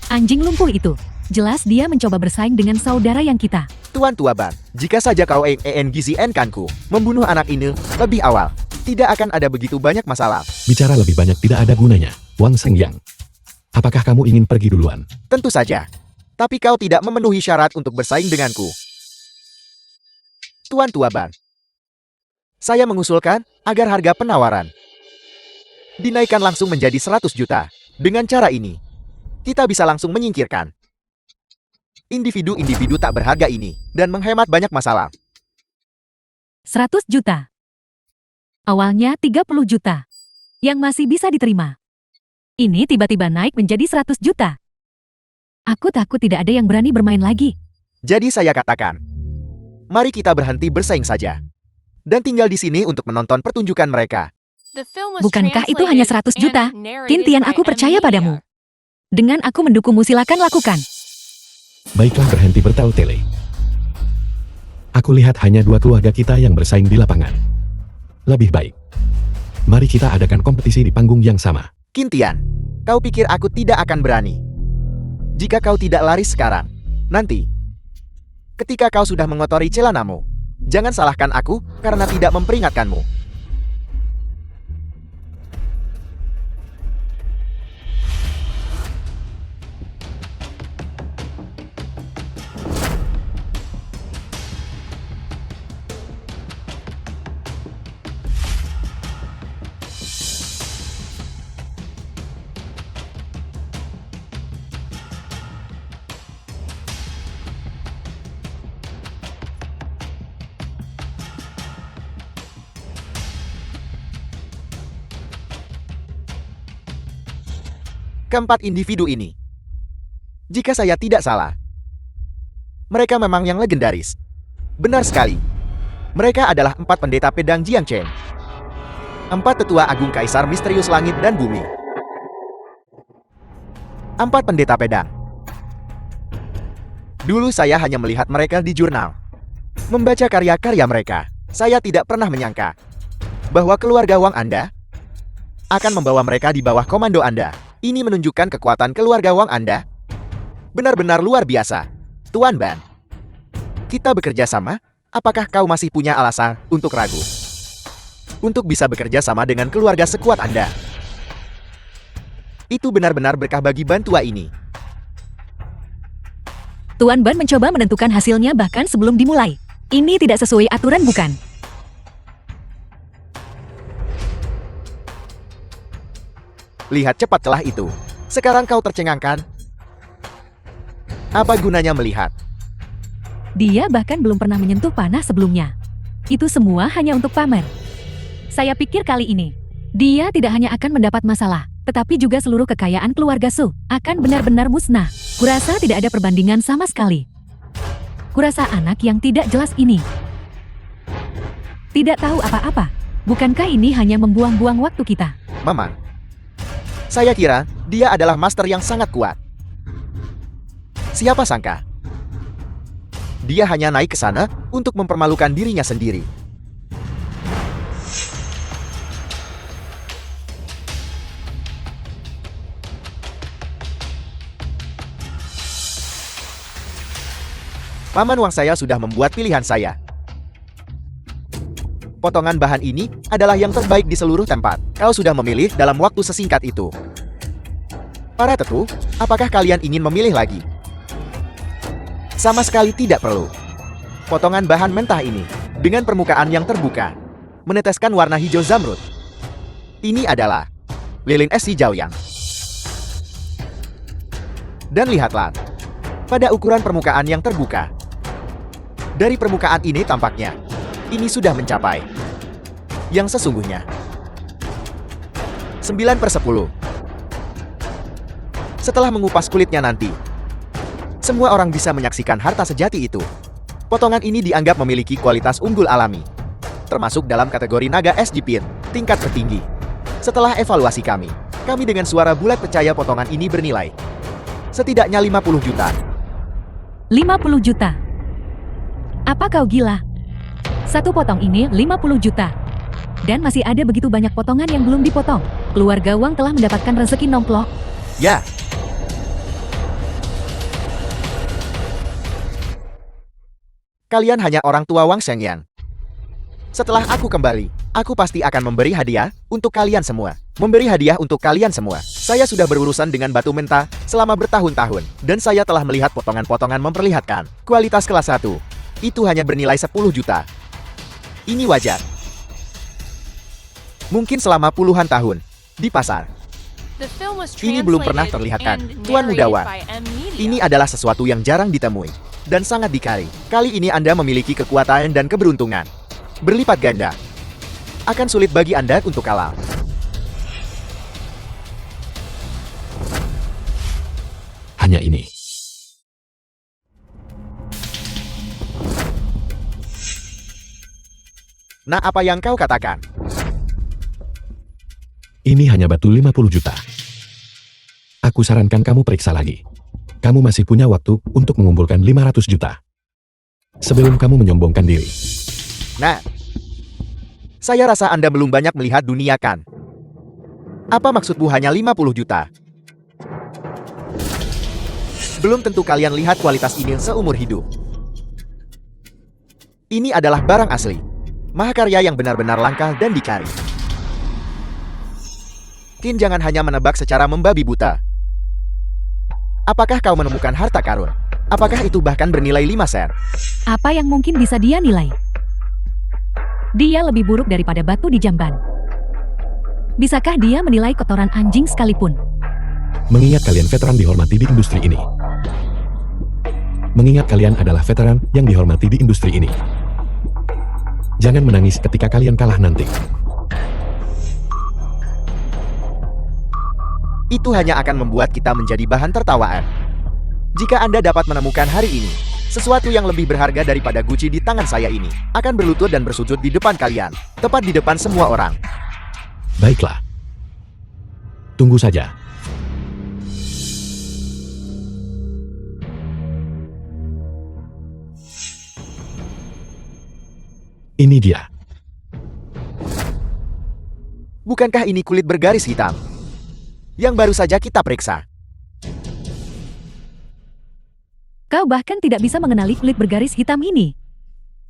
Anjing lumpuh itu. Jelas dia mencoba bersaing dengan saudara yang kita. Tuan Tua Ban, jika saja kau gizi-en kanku membunuh anak ini lebih awal, tidak akan ada begitu banyak masalah. Bicara lebih banyak tidak ada gunanya, Wang Sengyang. Apakah kamu ingin pergi duluan? Tentu saja. Tapi kau tidak memenuhi syarat untuk bersaing denganku. Tuan Tua Ban, saya mengusulkan agar harga penawaran dinaikkan langsung menjadi 100 juta. Dengan cara ini, kita bisa langsung menyingkirkan individu-individu tak berharga ini dan menghemat banyak masalah. 100 juta. Awalnya 30 juta. Yang masih bisa diterima. Ini tiba-tiba naik menjadi 100 juta. Aku takut tidak ada yang berani bermain lagi. Jadi saya katakan, mari kita berhenti bersaing saja. Dan tinggal di sini untuk menonton pertunjukan mereka. The film was Bukankah itu hanya 100 juta? translated and narrated Kintian, by aku percaya M. Media. padamu. Dengan aku mendukungmu, silakan lakukan. Baiklah, berhenti bertele-tele. Aku lihat hanya dua keluarga kita yang bersaing di lapangan. Lebih baik, mari kita adakan kompetisi di panggung yang sama. Kintian, kau pikir aku tidak akan berani? Jika kau tidak lari sekarang, nanti, ketika kau sudah mengotori celanamu, jangan salahkan aku karena tidak memperingatkanmu. Keempat individu ini, jika saya tidak salah, mereka memang yang legendaris. Benar sekali. Mereka adalah 4 pendeta pedang Jiangchen. 4 tetua agung kaisar misterius langit dan bumi. 4 pendeta pedang. Dulu saya hanya melihat mereka di jurnal. Membaca karya-karya mereka, saya tidak pernah menyangka bahwa keluarga Wang Anda akan membawa mereka di bawah komando Anda. Ini menunjukkan kekuatan keluarga Wang Anda. Benar-benar luar biasa. Tuan Ban, kita bekerja sama? Apakah kau masih punya alasan untuk ragu? Untuk bisa bekerja sama dengan keluarga sekuat Anda. Itu benar-benar berkah bagi bantua ini. Tuan Ban mencoba menentukan hasilnya bahkan sebelum dimulai. Ini tidak sesuai aturan, bukan? Lihat cepat celah itu. Sekarang kau tercengangkan. Apa gunanya melihat? Dia bahkan belum pernah menyentuh panah sebelumnya. Itu semua hanya untuk pamer. Saya pikir kali ini, Dia tidak hanya akan mendapat masalah, tetapi juga seluruh kekayaan keluarga Su akan benar-benar musnah. Kurasa tidak ada perbandingan sama sekali. Kurasa anak yang tidak jelas ini tidak tahu apa-apa. Bukankah ini hanya membuang-buang waktu kita? Mamang, saya kira dia adalah master yang sangat kuat. Siapa sangka dia hanya naik ke sana untuk mempermalukan dirinya sendiri. Paman Wang saya sudah membuat pilihan saya. Potongan bahan ini adalah yang terbaik di seluruh tempat. Kau sudah memilih dalam waktu sesingkat itu. Para tetu, apakah kalian ingin memilih lagi? Sama sekali tidak perlu. Potongan bahan mentah ini, dengan permukaan yang terbuka, meneteskan warna hijau zamrud. Ini adalah lilin es hijau yang. Dan lihatlah, pada ukuran permukaan yang terbuka. Dari permukaan ini tampaknya, ini sudah mencapai yang sesungguhnya 9/10. Setelah mengupas kulitnya nanti, semua orang bisa menyaksikan harta sejati itu. Potongan ini dianggap memiliki kualitas unggul alami, termasuk dalam kategori naga SG Pin, tingkat tertinggi. Setelah evaluasi kami dengan suara bulat percaya potongan ini bernilai setidaknya 50 juta. 50 juta. Apa kau gila? Satu potong ini 50 juta. Dan masih ada begitu banyak potongan yang belum dipotong. Keluarga Wang telah mendapatkan rezeki nomplok. Ya. Kalian hanya orang tua Wang Shengyan. Setelah aku kembali, aku pasti akan memberi hadiah untuk kalian semua. Memberi hadiah untuk kalian semua. Saya sudah berurusan dengan batu menta selama bertahun-tahun. Dan saya telah melihat potongan-potongan memperlihatkan kualitas kelas 1. Itu hanya bernilai 10 juta. Ini wajar. Mungkin selama puluhan tahun di pasar. The film was Ini belum pernah translated terlihatkan, and Tuan narrated Mudawan. by M Media. Ini adalah sesuatu yang jarang ditemui dan sangat dikari. Kali ini Anda memiliki kekuatan dan keberuntungan berlipat ganda. Akan sulit bagi Anda untuk kalah. Hanya ini. Nah, apa yang kau katakan? Ini hanya batu 50 juta. Aku sarankan kamu periksa lagi. Kamu masih punya waktu untuk mengumpulkan 500 juta. Sebelum kamu menyombongkan diri. Nah, saya rasa Anda belum banyak melihat dunia kan? Apa maksudmu hanya 50 juta? Belum tentu kalian lihat kualitas ini seumur hidup. Ini adalah barang asli. Mahakarya yang benar-benar langka dan dicari. Kin, jangan hanya menebak secara membabi buta. Apakah kau menemukan harta karun? Apakah itu bahkan bernilai 5 sen? Apa yang mungkin bisa dia nilai? Dia lebih buruk daripada batu di jamban. Bisakah dia menilai kotoran anjing sekalipun? Mengingat kalian veteran dihormati di industri ini. Mengingat kalian adalah veteran yang dihormati di industri ini. Jangan menangis ketika kalian kalah nanti. Itu hanya akan membuat kita menjadi bahan tertawaan. Jika Anda dapat menemukan hari ini, sesuatu yang lebih berharga daripada Gucci di tangan saya ini, akan berlutut dan bersujud di depan kalian, tepat di depan semua orang. Baiklah. Tunggu saja. Ini dia. Bukankah ini kulit bergaris hitam? Yang baru saja kita periksa. Kau bahkan tidak bisa mengenali kulit bergaris hitam ini.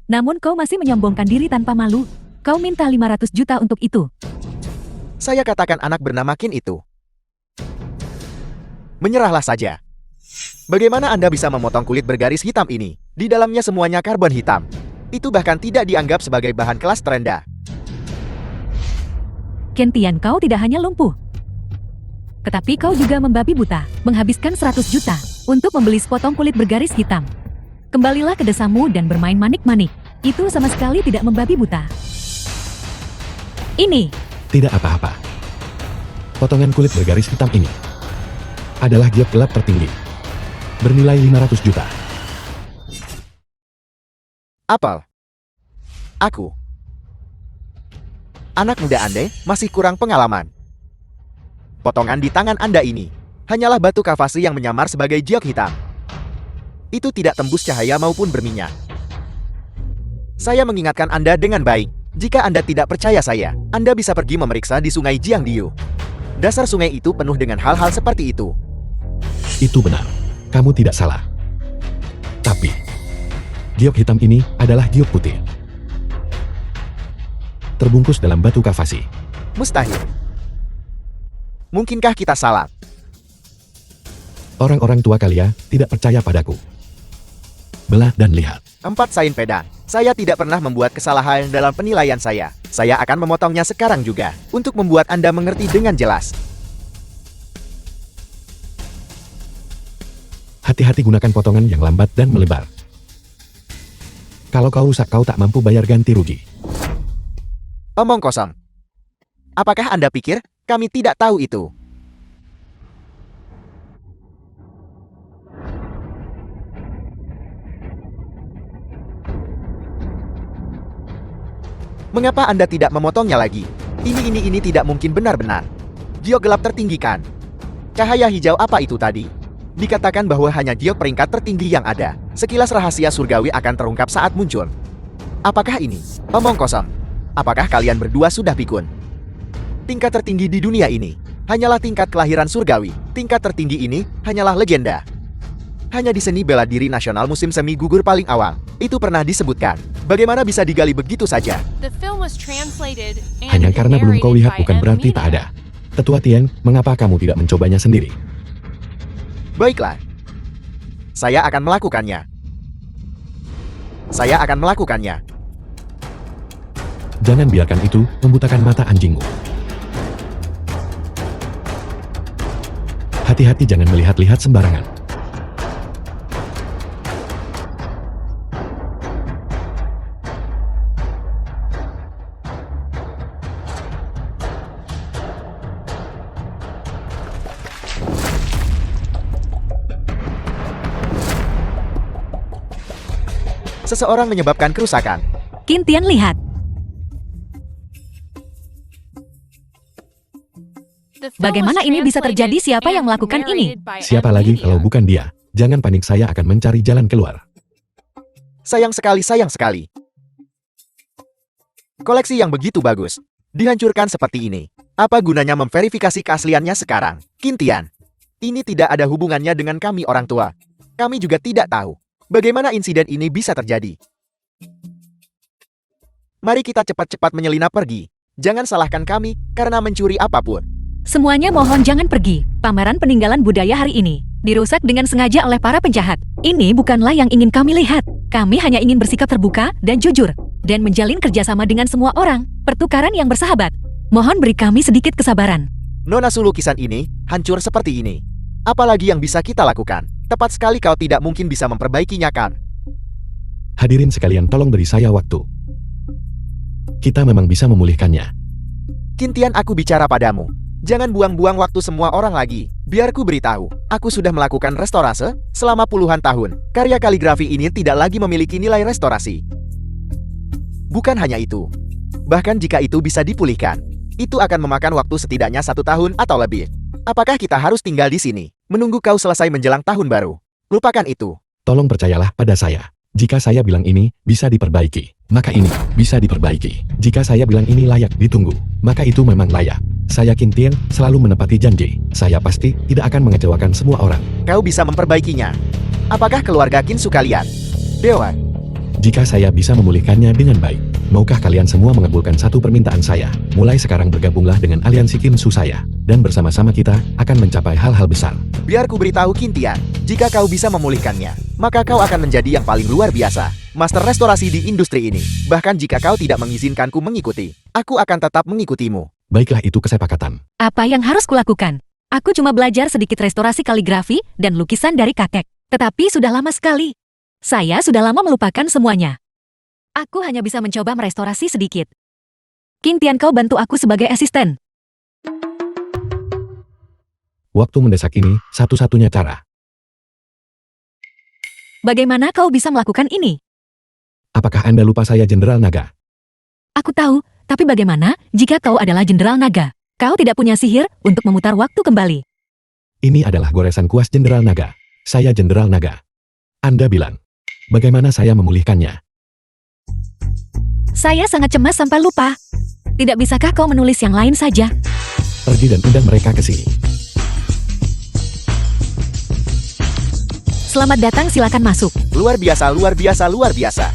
Namun kau masih menyombongkan diri tanpa malu. Kau minta 500 juta untuk itu. Saya katakan anak bernama Qin itu. Menyerahlah saja. Bagaimana Anda bisa memotong kulit bergaris hitam ini? Di dalamnya semuanya karbon hitam. Itu bahkan tidak dianggap sebagai bahan kelas terendah. Kentian, kau tidak hanya lumpuh. Tetapi kau juga membabi buta, menghabiskan 100 juta untuk membeli sepotong kulit bergaris hitam. Kembalilah ke desamu dan bermain manik-manik. Itu sama sekali tidak membabi buta. Ini, Tidak apa-apa. Potongan kulit bergaris hitam ini adalah giok gelap tertinggi. Bernilai 500 juta. Apel. Aku. Anak muda Anda masih kurang pengalaman. Potongan di tangan Anda ini hanyalah batu kavasi yang menyamar sebagai giok hitam. Itu tidak tembus cahaya maupun berminyak. Saya mengingatkan Anda dengan baik. Jika Anda tidak percaya saya, Anda bisa pergi memeriksa di sungai Jiangdiu. Dasar sungai itu penuh dengan hal-hal seperti itu. Itu benar. Kamu tidak salah. Tapi, giok hitam ini adalah giok putih. Terbungkus dalam batu kavasi. Mustahil. Mungkinkah kita salah? Orang-orang tua kalian tidak percaya padaku. Belah dan lihat. 4 sain pedang. Saya tidak pernah membuat kesalahan dalam penilaian saya. Saya akan memotongnya sekarang juga, untuk membuat Anda mengerti dengan jelas. Hati-hati gunakan potongan yang lambat dan melebar. Kalau kau rusak kau tak mampu bayar ganti rugi. Omong kosong. Apakah Anda pikir kami tidak tahu itu? Mengapa Anda tidak memotongnya lagi? Ini tidak mungkin benar-benar. Giok gelap tertinggi kan? Cahaya hijau apa itu tadi? Dikatakan bahwa hanya giok peringkat tertinggi yang ada. Sekilas rahasia surgawi akan terungkap saat muncul. Apakah ini? Omong kosong. Apakah kalian berdua sudah pikun? Tingkat tertinggi di dunia ini hanyalah tingkat kelahiran surgawi. Tingkat tertinggi ini hanyalah legenda. Hanya di seni bela diri nasional musim semi gugur paling awal, itu pernah disebutkan. Bagaimana bisa digali begitu saja? The film was translated and Hanya karena belum kau narrated lihat by bukan M berarti tak Media. ada. Tetua Tian, mengapa kamu tidak mencobanya sendiri? Baiklah. Saya akan melakukannya. Saya akan melakukannya. Jangan biarkan itu membutakan mata anjingmu. Hati-hati jangan melihat-lihat sembarangan. Seseorang menyebabkan kerusakan. Qin Tian lihat. The film Bagaimana was ini bisa terjadi? translated Siapa yang and melakukan ini? narrated by Siapa M lagi Media. kalau bukan dia? Jangan panik, saya akan mencari jalan keluar. Sayang sekali, sayang sekali. Koleksi yang begitu bagus dihancurkan seperti ini. Apa gunanya memverifikasi keasliannya sekarang? Qin Tian, ini tidak ada hubungannya dengan kami orang tua. Kami juga tidak tahu bagaimana insiden ini bisa terjadi. Mari kita cepat-cepat menyelinap pergi. Jangan salahkan kami karena mencuri apapun. Semuanya mohon jangan pergi. Pameran peninggalan budaya hari ini dirusak dengan sengaja oleh para penjahat. Ini bukanlah yang ingin kami lihat. Kami hanya ingin bersikap terbuka dan jujur, dan menjalin kerjasama dengan semua orang, pertukaran yang bersahabat. Mohon beri kami sedikit kesabaran. Nona Su, lukisan ini hancur seperti ini. Apalagi yang bisa kita lakukan? Tepat sekali, kau tidak mungkin bisa memperbaikinya kan? Hadirin sekalian, tolong beri saya waktu. Kita memang bisa memulihkannya. Qin Tian, aku bicara padamu. Jangan buang-buang waktu semua orang lagi. Biar ku beritahu, aku sudah melakukan restorase selama puluhan tahun. Karya kaligrafi ini tidak lagi memiliki nilai restorasi. Bukan hanya itu. Bahkan jika itu bisa dipulihkan, itu akan memakan waktu setidaknya 1 tahun atau lebih. Apakah kita harus tinggal di sini, menunggu kau selesai menjelang tahun baru? Lupakan itu. Tolong percayalah pada saya. Jika saya bilang ini bisa diperbaiki, maka ini bisa diperbaiki. Jika saya bilang ini layak ditunggu, maka itu memang layak. Saya Qin Tian selalu menepati janji. Saya pasti tidak akan mengecewakan semua orang. Kau bisa memperbaikinya. Apakah keluarga Qin Su kalian? Dewa. Jika saya bisa memulihkannya dengan baik, maukah kalian semua mengabulkan satu permintaan saya? Mulai sekarang bergabunglah dengan aliansi Qin Su saya, dan bersama-sama kita akan mencapai hal-hal besar. Biar ku beritahu Qin Tian, jika kau bisa memulihkannya, maka kau akan menjadi yang paling luar biasa. Master restorasi di industri ini. Bahkan jika kau tidak mengizinkanku mengikuti, aku akan tetap mengikutimu. Baiklah, itu kesepakatan. Apa yang harus kulakukan? Aku cuma belajar sedikit restorasi kaligrafi dan lukisan dari kakek. Tetapi sudah lama sekali. Saya sudah lama melupakan semuanya. Aku hanya bisa mencoba merestorasi sedikit. Qingtian, kau bantu aku sebagai asisten. Waktu mendesak ini satu-satunya cara. Bagaimana kau bisa melakukan ini? Apakah Anda lupa saya Jenderal Naga? Aku tahu, tapi bagaimana jika kau adalah Jenderal Naga? Kau tidak punya sihir untuk memutar waktu kembali. Ini adalah goresan kuas Jenderal Naga. Saya Jenderal Naga. Anda bilang, bagaimana saya memulihkannya? Saya sangat cemas sampai lupa. Tidak bisakah kau menulis yang lain saja? Pergi dan undang mereka ke sini. Selamat datang, silakan masuk. Luar biasa, luar biasa, luar biasa.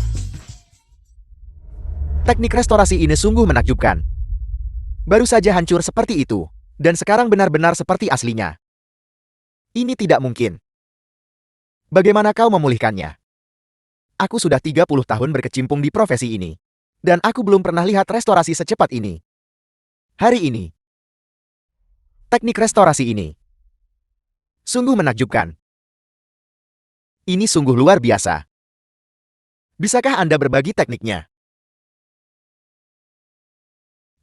Teknik restorasi ini sungguh menakjubkan. Baru saja hancur seperti itu, dan sekarang benar-benar seperti aslinya. Ini tidak mungkin. Bagaimana kau memulihkannya? Aku sudah 30 tahun berkecimpung di profesi ini. Dan aku belum pernah lihat restorasi secepat ini. Hari ini. Teknik restorasi ini. Sungguh menakjubkan. Ini sungguh luar biasa. Bisakah Anda berbagi tekniknya?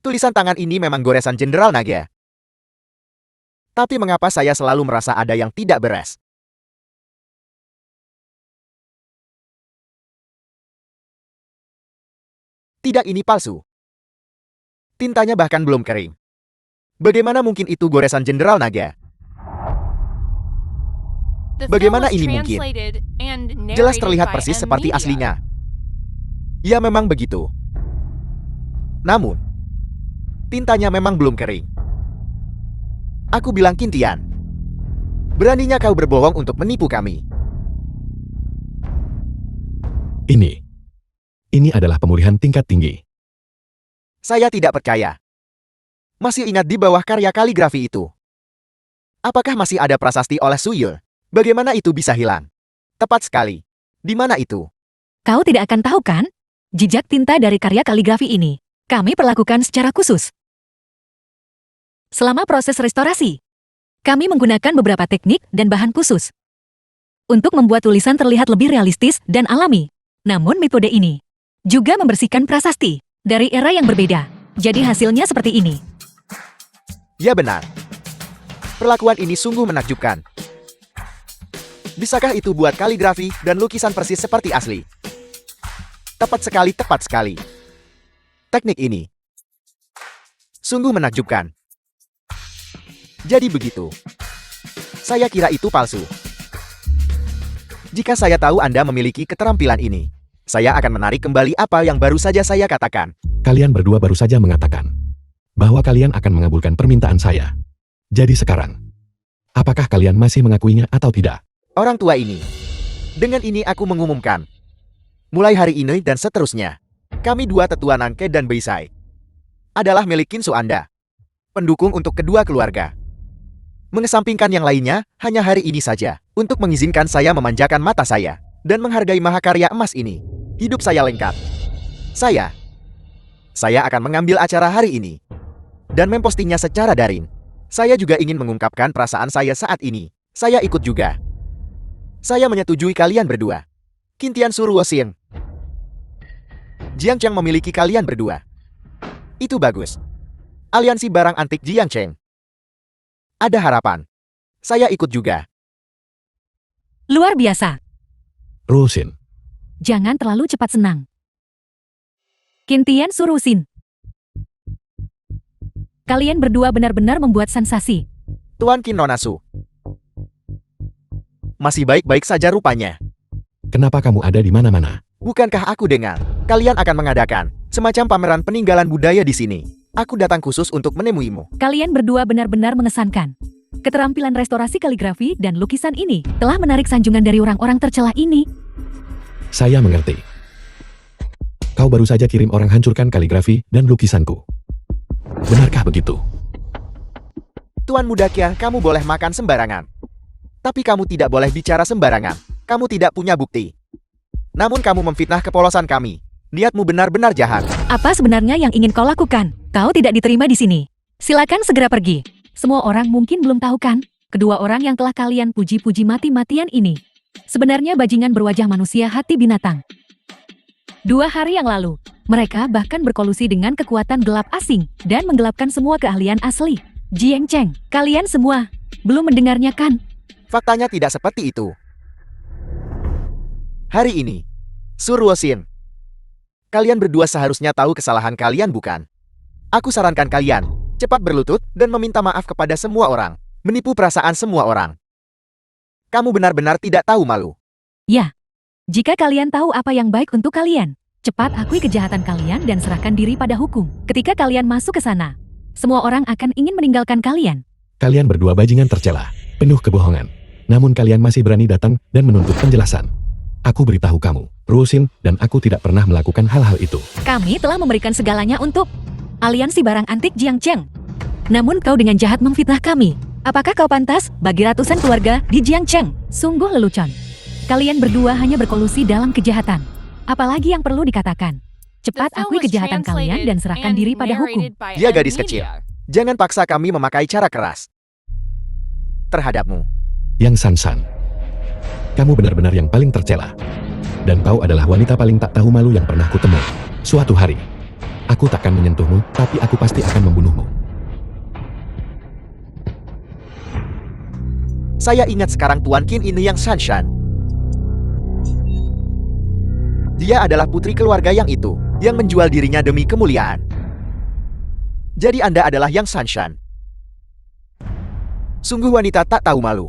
Tulisan tangan ini memang goresan Jenderal Naga. Tapi mengapa saya selalu merasa ada yang tidak beres? Tidak, ini palsu. Tintanya bahkan belum kering. Bagaimana mungkin itu goresan Jenderal Naga? The Bagaimana film was ini mungkin? translated and Jelas narrated terlihat by persis M seperti Media. aslinya. Ya memang begitu. Namun, tintanya memang belum kering. Aku bilang, Qingtian, beraninya kau berbohong untuk menipu kami. Ini adalah pemulihan tingkat tinggi. Saya tidak percaya. Masih ingat di bawah karya kaligrafi itu? Apakah masih ada prasasti oleh Suyul? Bagaimana itu bisa hilang? Tepat sekali. Di mana itu? Kau tidak akan tahu kan? Jejak tinta dari karya kaligrafi ini kami perlakukan secara khusus. Selama proses restorasi, kami menggunakan beberapa teknik dan bahan khusus untuk membuat tulisan terlihat lebih realistis dan alami. Namun metode ini juga membersihkan prasasti dari era yang berbeda. Jadi hasilnya seperti ini. Ya benar. Perlakuan ini sungguh menakjubkan. Bisakah itu buat kaligrafi dan lukisan persis seperti asli? Tepat sekali, tepat sekali. Teknik ini sungguh menakjubkan. Jadi begitu. Saya kira itu palsu. Jika saya tahu Anda memiliki keterampilan ini, saya akan menarik kembali apa yang baru saja saya katakan. Kalian berdua baru saja mengatakan bahwa kalian akan mengabulkan permintaan saya. Jadi sekarang, apakah kalian masih mengakuinya atau tidak? Orang tua ini. Dengan ini aku mengumumkan. Mulai hari ini dan seterusnya, kami dua tetua Nangke dan Beisai adalah milik Kinsu Anda. Pendukung untuk kedua keluarga. Mengesampingkan yang lainnya, hanya hari ini saja, untuk mengizinkan saya memanjakan mata saya, dan menghargai mahakarya emas ini. Hidup saya lengkap. Saya akan mengambil acara hari ini, dan mempostingnya secara daring. Saya juga ingin mengungkapkan perasaan saya saat ini. Saya ikut juga. Saya menyetujui kalian berdua. Qingtian Suruosin. Jiangcheng memiliki kalian berdua. Itu bagus. Aliansi barang antik Jiangcheng. Ada harapan. Saya ikut juga. Luar biasa. Rusin, Jangan terlalu cepat senang. Qingtian Surusin. Kalian berdua benar-benar membuat sensasi. Tuan Qin Nonasu. Masih baik-baik saja rupanya. kenapa kamu ada di mana-mana? Bukankah aku dengar, kalian akan mengadakan semacam pameran peninggalan budaya di sini? Aku datang khusus untuk menemuimu. Kalian berdua benar-benar mengesankan. Keterampilan restorasi kaligrafi dan lukisan ini telah menarik sanjungan dari orang-orang tercela ini. Saya mengerti. Kau baru saja kirim orang hancurkan kaligrafi dan lukisanku. Benarkah begitu? Tuan Muda Kia, kamu boleh makan sembarangan. Tapi kamu tidak boleh bicara sembarangan. Kamu tidak punya bukti. Namun kamu memfitnah kepolosan kami. Niatmu benar-benar jahat. Apa sebenarnya yang ingin kau lakukan? Kau tidak diterima di sini. Silakan segera pergi. Semua orang mungkin belum tahu kan? Kedua orang yang telah kalian puji-puji mati-matian ini sebenarnya bajingan berwajah manusia hati binatang. 2 hari yang lalu, Mereka bahkan berkolusi dengan kekuatan gelap asing dan menggelapkan semua keahlian asli. Jiang Cheng, kalian semua belum mendengarnya kan? Faktanya tidak seperti itu. Hari ini, Su Ruoxin, kalian berdua seharusnya tahu kesalahan kalian bukan? Aku sarankan kalian, cepat berlutut dan meminta maaf kepada semua orang. Menipu perasaan semua orang. Kamu benar-benar tidak tahu malu. Ya, jika kalian tahu apa yang baik untuk kalian, cepat akui kejahatan kalian dan serahkan diri pada hukum. Ketika kalian masuk ke sana, semua orang akan ingin meninggalkan kalian. Kalian berdua bajingan tercela, penuh kebohongan. Namun kalian masih berani datang dan menuntut penjelasan. Aku beritahu kamu, Ruoxin dan aku tidak pernah melakukan hal-hal itu. Kami telah memberikan segalanya untuk aliansi barang antik Jiang Cheng. Namun kau dengan jahat memfitnah kami. Apakah kau pantas bagi ratusan keluarga di Jiang Cheng? Sungguh lelucon. Kalian berdua hanya berkolusi dalam kejahatan. Apalagi yang perlu dikatakan? Cepat akui kejahatan kalian dan serahkan diri pada hukum. Dia gadis kecil. Jangan paksa kami memakai cara keras terhadapmu. Yang San, kamu benar-benar yang paling tercela. Dan kau adalah wanita paling tak tahu malu yang pernah kutemui. Suatu hari, aku takkan menyentuhmu, tapi aku pasti akan membunuhmu. Saya ingat sekarang Tuan Qin ini yang Shanshan. Dia adalah putri keluarga yang itu, yang menjual dirinya demi kemuliaan. Jadi Anda adalah yang Shanshan. Sungguh wanita tak tahu malu.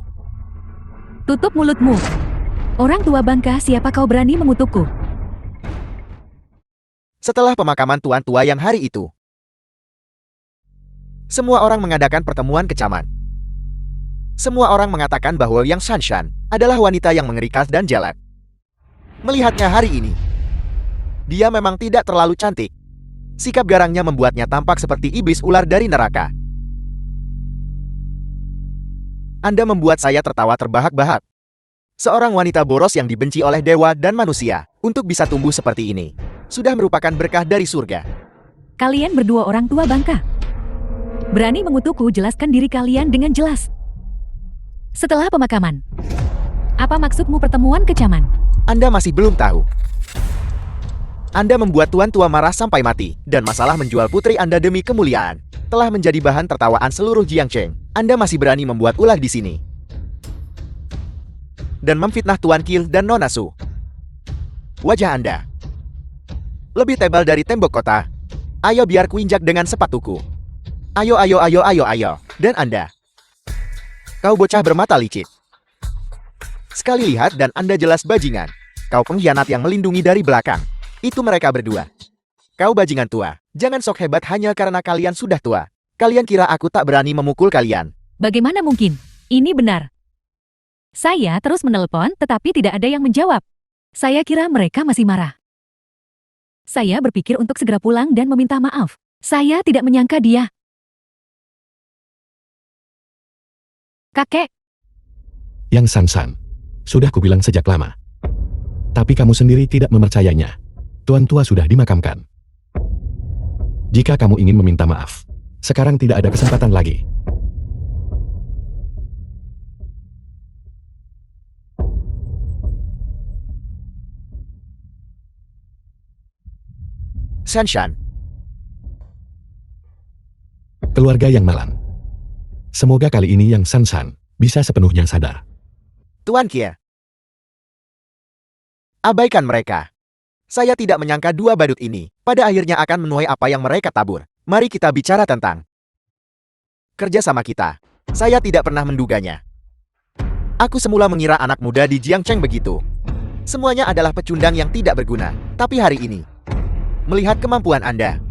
Tutup mulutmu. Orang tua bangka, siapa kau berani mengutukku? Setelah pemakaman tuan tua yang hari itu, semua orang mengadakan pertemuan kecaman. Semua orang mengatakan bahwa Yang Shanshan adalah wanita yang mengerikan dan jalan. Melihatnya hari ini, dia memang tidak terlalu cantik. Sikap garangnya membuatnya tampak seperti iblis ular dari neraka. Anda membuat saya tertawa terbahak-bahak. Seorang wanita boros yang dibenci oleh dewa dan manusia untuk bisa tumbuh seperti ini sudah merupakan berkah dari surga. Kalian berdua orang tua bangka. Berani mengutukku, jelaskan diri kalian dengan jelas. Setelah pemakaman, apa maksudmu pertemuan kecaman? Anda masih belum tahu. Anda membuat tuan tua marah sampai mati, dan masalah menjual putri Anda demi kemuliaan telah menjadi bahan tertawaan seluruh Jiang Cheng. Anda masih berani membuat ulah di sini dan memfitnah Tuan Qin dan Nona Su. Wajah Anda lebih tebal dari tembok kota. Ayo biar kuinjak dengan sepatuku. Ayo, ayo, ayo, ayo, ayo. Dan Anda, kau bocah bermata licik. Sekali lihat dan Anda jelas bajingan. Kau pengkhianat yang melindungi dari belakang. Itu mereka berdua. Kau bajingan tua. Jangan sok hebat hanya karena kalian sudah tua. Kalian kira aku tak berani memukul kalian? Bagaimana mungkin? Ini benar. Saya terus menelepon tetapi tidak ada yang menjawab. Saya kira mereka masih marah. Saya berpikir untuk segera pulang dan meminta maaf. Saya tidak menyangka dia. Kakek, Yang San, sudah kubilang sejak lama. Tapi kamu sendiri tidak mempercayainya. Tuan tua sudah dimakamkan. Jika kamu ingin meminta maaf, sekarang tidak ada kesempatan lagi. Shanshan, Keluarga yang malang. Semoga kali ini Yang San bisa sepenuhnya sadar. Tuan Kia, abaikan mereka. Saya tidak menyangka dua badut ini pada akhirnya akan menuai apa yang mereka tabur. Mari kita bicara tentang kerja sama kita. Saya tidak pernah menduganya. Aku semula mengira anak muda di Jiang Cheng begitu. Semuanya adalah pecundang yang tidak berguna. Tapi hari ini, melihat kemampuan Anda,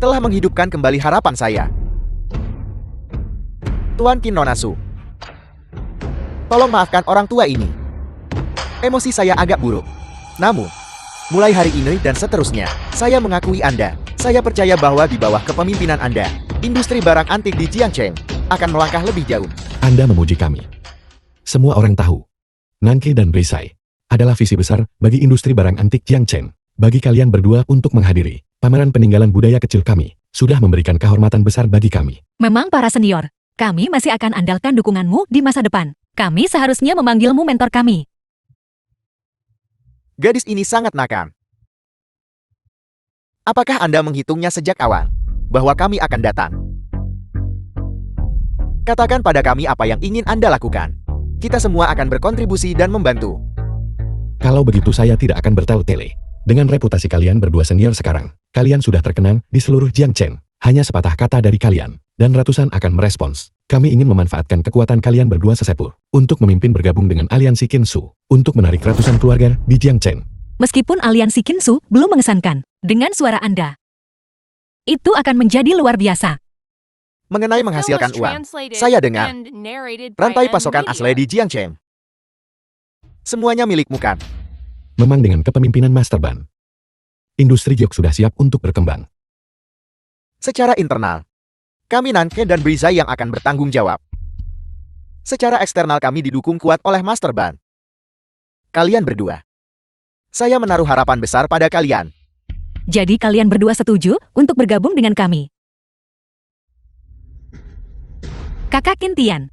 telah menghidupkan kembali harapan saya. Tuan Qin, Nona Su, tolong maafkan orang tua ini. Emosi saya agak buruk. Namun, mulai hari ini dan seterusnya, saya mengakui Anda. Saya percaya bahwa di bawah kepemimpinan Anda, industri barang antik di Jiang Cheng akan melangkah lebih jauh. Anda memuji kami. Semua orang tahu, Nanke dan Brisai adalah visi besar bagi industri barang antik Jiang Cheng. Bagi kalian berdua untuk menghadiri pameran peninggalan budaya kecil kami, sudah memberikan kehormatan besar bagi kami. memang para senior, kami masih akan andalkan dukunganmu di masa depan. Kami seharusnya memanggilmu mentor kami. Gadis ini sangat nakal. Apakah Anda menghitungnya sejak awal? Bahwa kami akan datang. Katakan pada kami apa yang ingin Anda lakukan. Kita semua akan berkontribusi dan membantu. Kalau begitu saya tidak akan bertele-tele. Dengan reputasi kalian berdua senior sekarang, kalian sudah terkenal di seluruh Jiangchen. Hanya sepatah kata dari kalian, dan ratusan akan merespons. Kami ingin memanfaatkan kekuatan kalian berdua sesepuh, untuk memimpin bergabung dengan aliansi Kinsu, untuk menarik ratusan keluarga di Jiangchen. Meskipun aliansi Kinsu belum mengesankan, dengan suara Anda, itu akan menjadi luar biasa. Mengenai menghasilkan uang, saya dengar rantai pasokan asli di Jiangchen. Semuanya milikmu kan? Memang dengan kepemimpinan Master Ban, industri giok sudah siap untuk berkembang. Secara internal, kami Nanke dan Brizai yang akan bertanggung jawab. Secara eksternal kami didukung kuat oleh Master Ban. Kalian berdua. Saya menaruh harapan besar pada kalian. Jadi kalian berdua setuju untuk bergabung dengan kami? Kakak Kintian,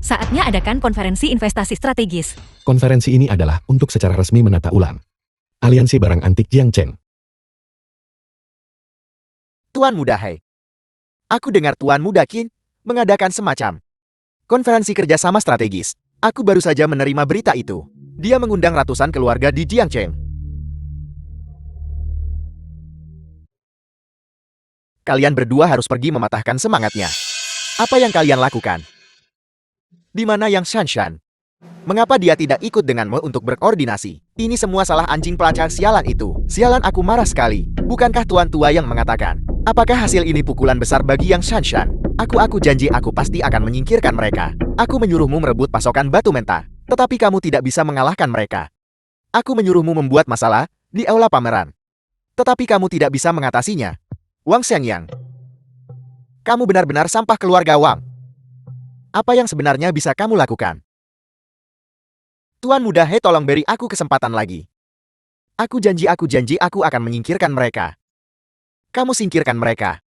saatnya adakan konferensi investasi strategis. Konferensi ini adalah untuk secara resmi menata ulang aliansi barang antik Jiangchen. Tuan Muda Hei. Aku dengar Tuan Muda Qin mengadakan semacam konferensi kerjasama strategis. Aku baru saja menerima berita itu. Dia mengundang ratusan keluarga di Jiangchen. Kalian berdua harus pergi mematahkan semangatnya. Apa yang kalian lakukan? Di mana yang Shanshan? Mengapa dia tidak ikut denganmu untuk berkoordinasi? Ini semua salah anjing pelacak sialan itu. Sialan, aku marah sekali. Bukankah tuan tua yang mengatakan? Apakah hasil ini pukulan besar bagi yang Shanshan? Aku janji aku pasti akan menyingkirkan mereka. Aku menyuruhmu merebut pasokan batu menta. Tetapi kamu tidak bisa mengalahkan mereka. Aku menyuruhmu membuat masalah di aula pameran. Tetapi kamu tidak bisa mengatasinya. Wang Xiangyang. Kamu benar-benar sampah keluarga Wang. Apa yang sebenarnya bisa kamu lakukan? Tuan Muda Hei, tolong beri aku kesempatan lagi. Aku janji aku akan menyingkirkan mereka. Kamu singkirkan mereka.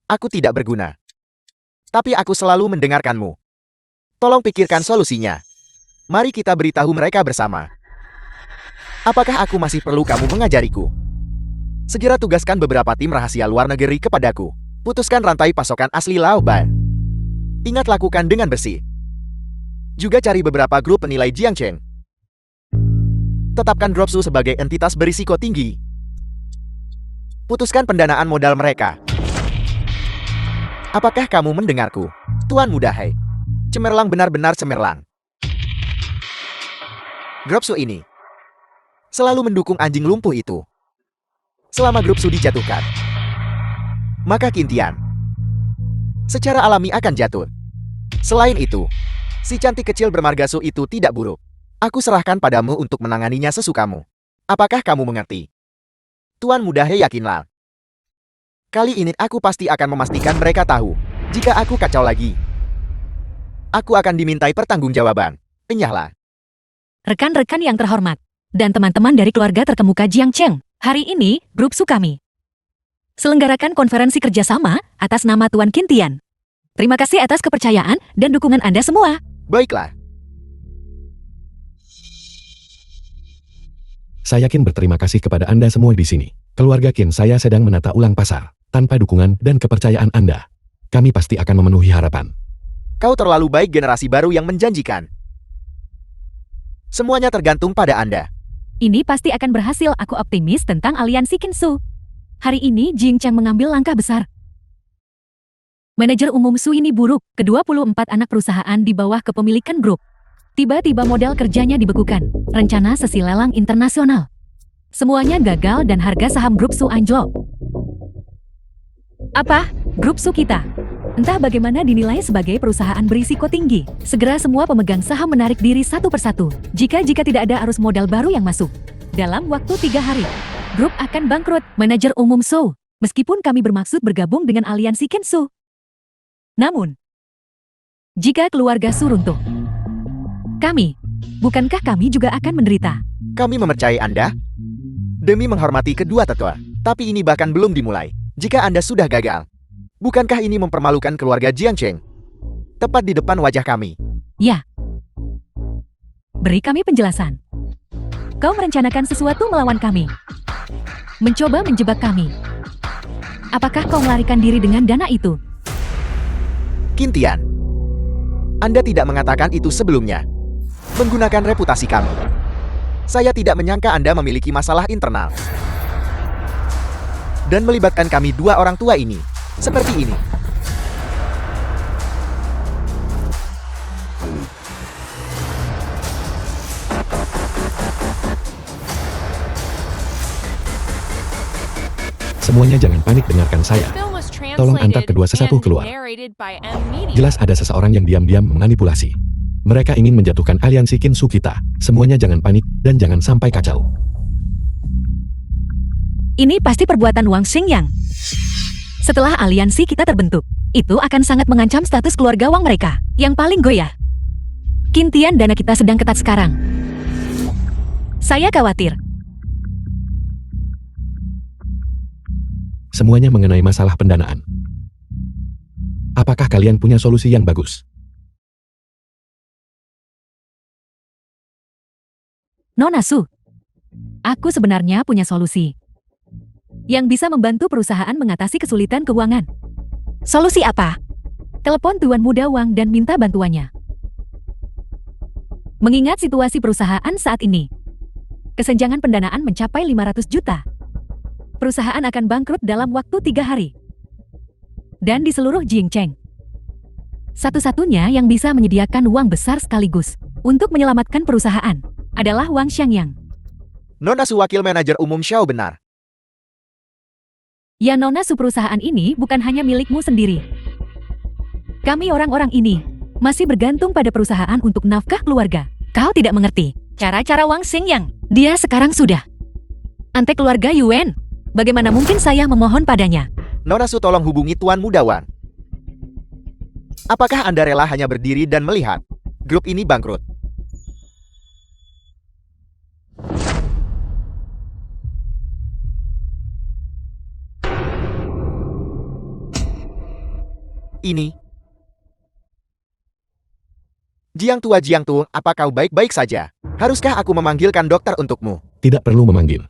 Aku tidak berguna. Tapi aku selalu mendengarkanmu. Tolong pikirkan solusinya. Mari kita beritahu mereka bersama. Apakah aku masih perlu kamu mengajariku? Segera tugaskan beberapa tim rahasia luar negeri kepadaku. Putuskan rantai pasokan asli Lao Ban. Ingat, lakukan dengan bersih. Juga cari beberapa grup penilai Jiangchen. Tetapkan Dropsu sebagai entitas berisiko tinggi. Putuskan pendanaan modal mereka. Apakah kamu mendengarku, Tuan Muda Hei? Cemerlang, benar-benar cemerlang. Dropsu ini selalu mendukung anjing lumpuh itu. Selama Dropsu dijatuhkan, maka Kintian secara alami akan jatuh. Selain itu, si cantik kecil bermargasu itu tidak buruk. Aku serahkan padamu untuk menanganinya sesukamu. Apakah kamu mengerti? Tuan Muda Hei, yakinlah. Kali ini aku pasti akan memastikan mereka tahu. Jika aku kacau lagi, aku akan dimintai pertanggungjawaban. Enyahlah. Rekan-rekan yang terhormat, dan teman-teman dari keluarga terkemuka Jiangchen, hari ini, grup Su kami selenggarakan konferensi kerjasama atas nama Tuan Kintian. Terima kasih atas kepercayaan dan dukungan Anda semua. Baiklah. Saya yakin berterima kasih kepada Anda semua di sini. Keluarga Qin, saya sedang menata ulang pasar. Tanpa dukungan dan kepercayaan Anda, kami pasti akan memenuhi harapan. Kau terlalu baik, generasi baru yang menjanjikan. Semuanya tergantung pada Anda. Ini pasti akan berhasil, aku optimis tentang aliansi Kinsu. Hari ini Jing Chang mengambil langkah besar. Manajer umum Su ini buruk, ke-24 anak perusahaan di bawah kepemilikan grup. Tiba-tiba modal kerjanya dibekukan, rencana sesi lelang internasional. Semuanya gagal dan harga saham grup Su anjlok. Apa? Grup Su kita? Entah bagaimana dinilai sebagai perusahaan berisiko tinggi. Segera semua pemegang saham menarik diri satu persatu. Jika tidak ada arus modal baru yang masuk. Dalam waktu 3 hari, grup akan bangkrut. Manajer umum Su, meskipun kami bermaksud bergabung dengan aliansi Kinsu. Namun, jika keluarga Su runtuh, bukankah kami juga akan menderita? Kami mempercayai Anda demi menghormati kedua tetua. Tapi ini bahkan belum dimulai. Jika Anda sudah gagal, bukankah ini mempermalukan keluarga Jiangchen? Tepat di depan wajah kami. Ya. Beri kami penjelasan. Kau merencanakan sesuatu melawan kami. mencoba menjebak kami. Apakah kau melarikan diri dengan dana itu? Qin Tian, Anda tidak mengatakan itu sebelumnya. Menggunakan reputasi kami. Saya tidak menyangka Anda memiliki masalah internal. Dan melibatkan kami dua orang tua ini. Seperti ini. Semuanya jangan panik, dengarkan saya. Film was Tolong antar translated kedua sesepuh and keluar. narrated by M Media. Jelas ada seseorang yang diam-diam memanipulasi. Mereka ingin menjatuhkan aliansi Kinsu kita. Semuanya jangan panik dan jangan sampai kacau. Ini pasti perbuatan Wang Xingyang. Setelah aliansi kita terbentuk, itu akan sangat mengancam status keluarga Wang mereka, yang paling goyah. Qin Tian, dana kita sedang ketat sekarang. Saya khawatir. Semuanya mengenai masalah pendanaan. Apakah kalian punya solusi yang bagus? Nona Su, aku sebenarnya punya solusi yang bisa membantu perusahaan mengatasi kesulitan keuangan. Solusi apa? Telepon Tuan Muda Wang dan minta bantuannya. Mengingat situasi perusahaan saat ini, kesenjangan pendanaan mencapai 500 juta. Perusahaan akan bangkrut dalam waktu 3 hari. Dan di seluruh Jingcheng, satu-satunya yang bisa menyediakan uang besar sekaligus untuk menyelamatkan perusahaan adalah Wang Xiangyang. Nona Su, wakil manajer umum Xiao, benar. Ya Nona Su, perusahaan ini bukan hanya milikmu sendiri. Kami orang-orang ini masih bergantung pada perusahaan untuk nafkah keluarga. Kau tidak mengerti cara-cara Wang Xingyang. Dia sekarang sudah antek keluarga Yuan. Bagaimana mungkin saya memohon padanya? Nona Su, tolong hubungi Tuan Muda Wang. Apakah Anda rela hanya berdiri dan melihat grup ini bangkrut? Ini. Jiang Tua, apa kau baik-baik saja? Haruskah aku memanggilkan dokter untukmu? Tidak perlu memanggil.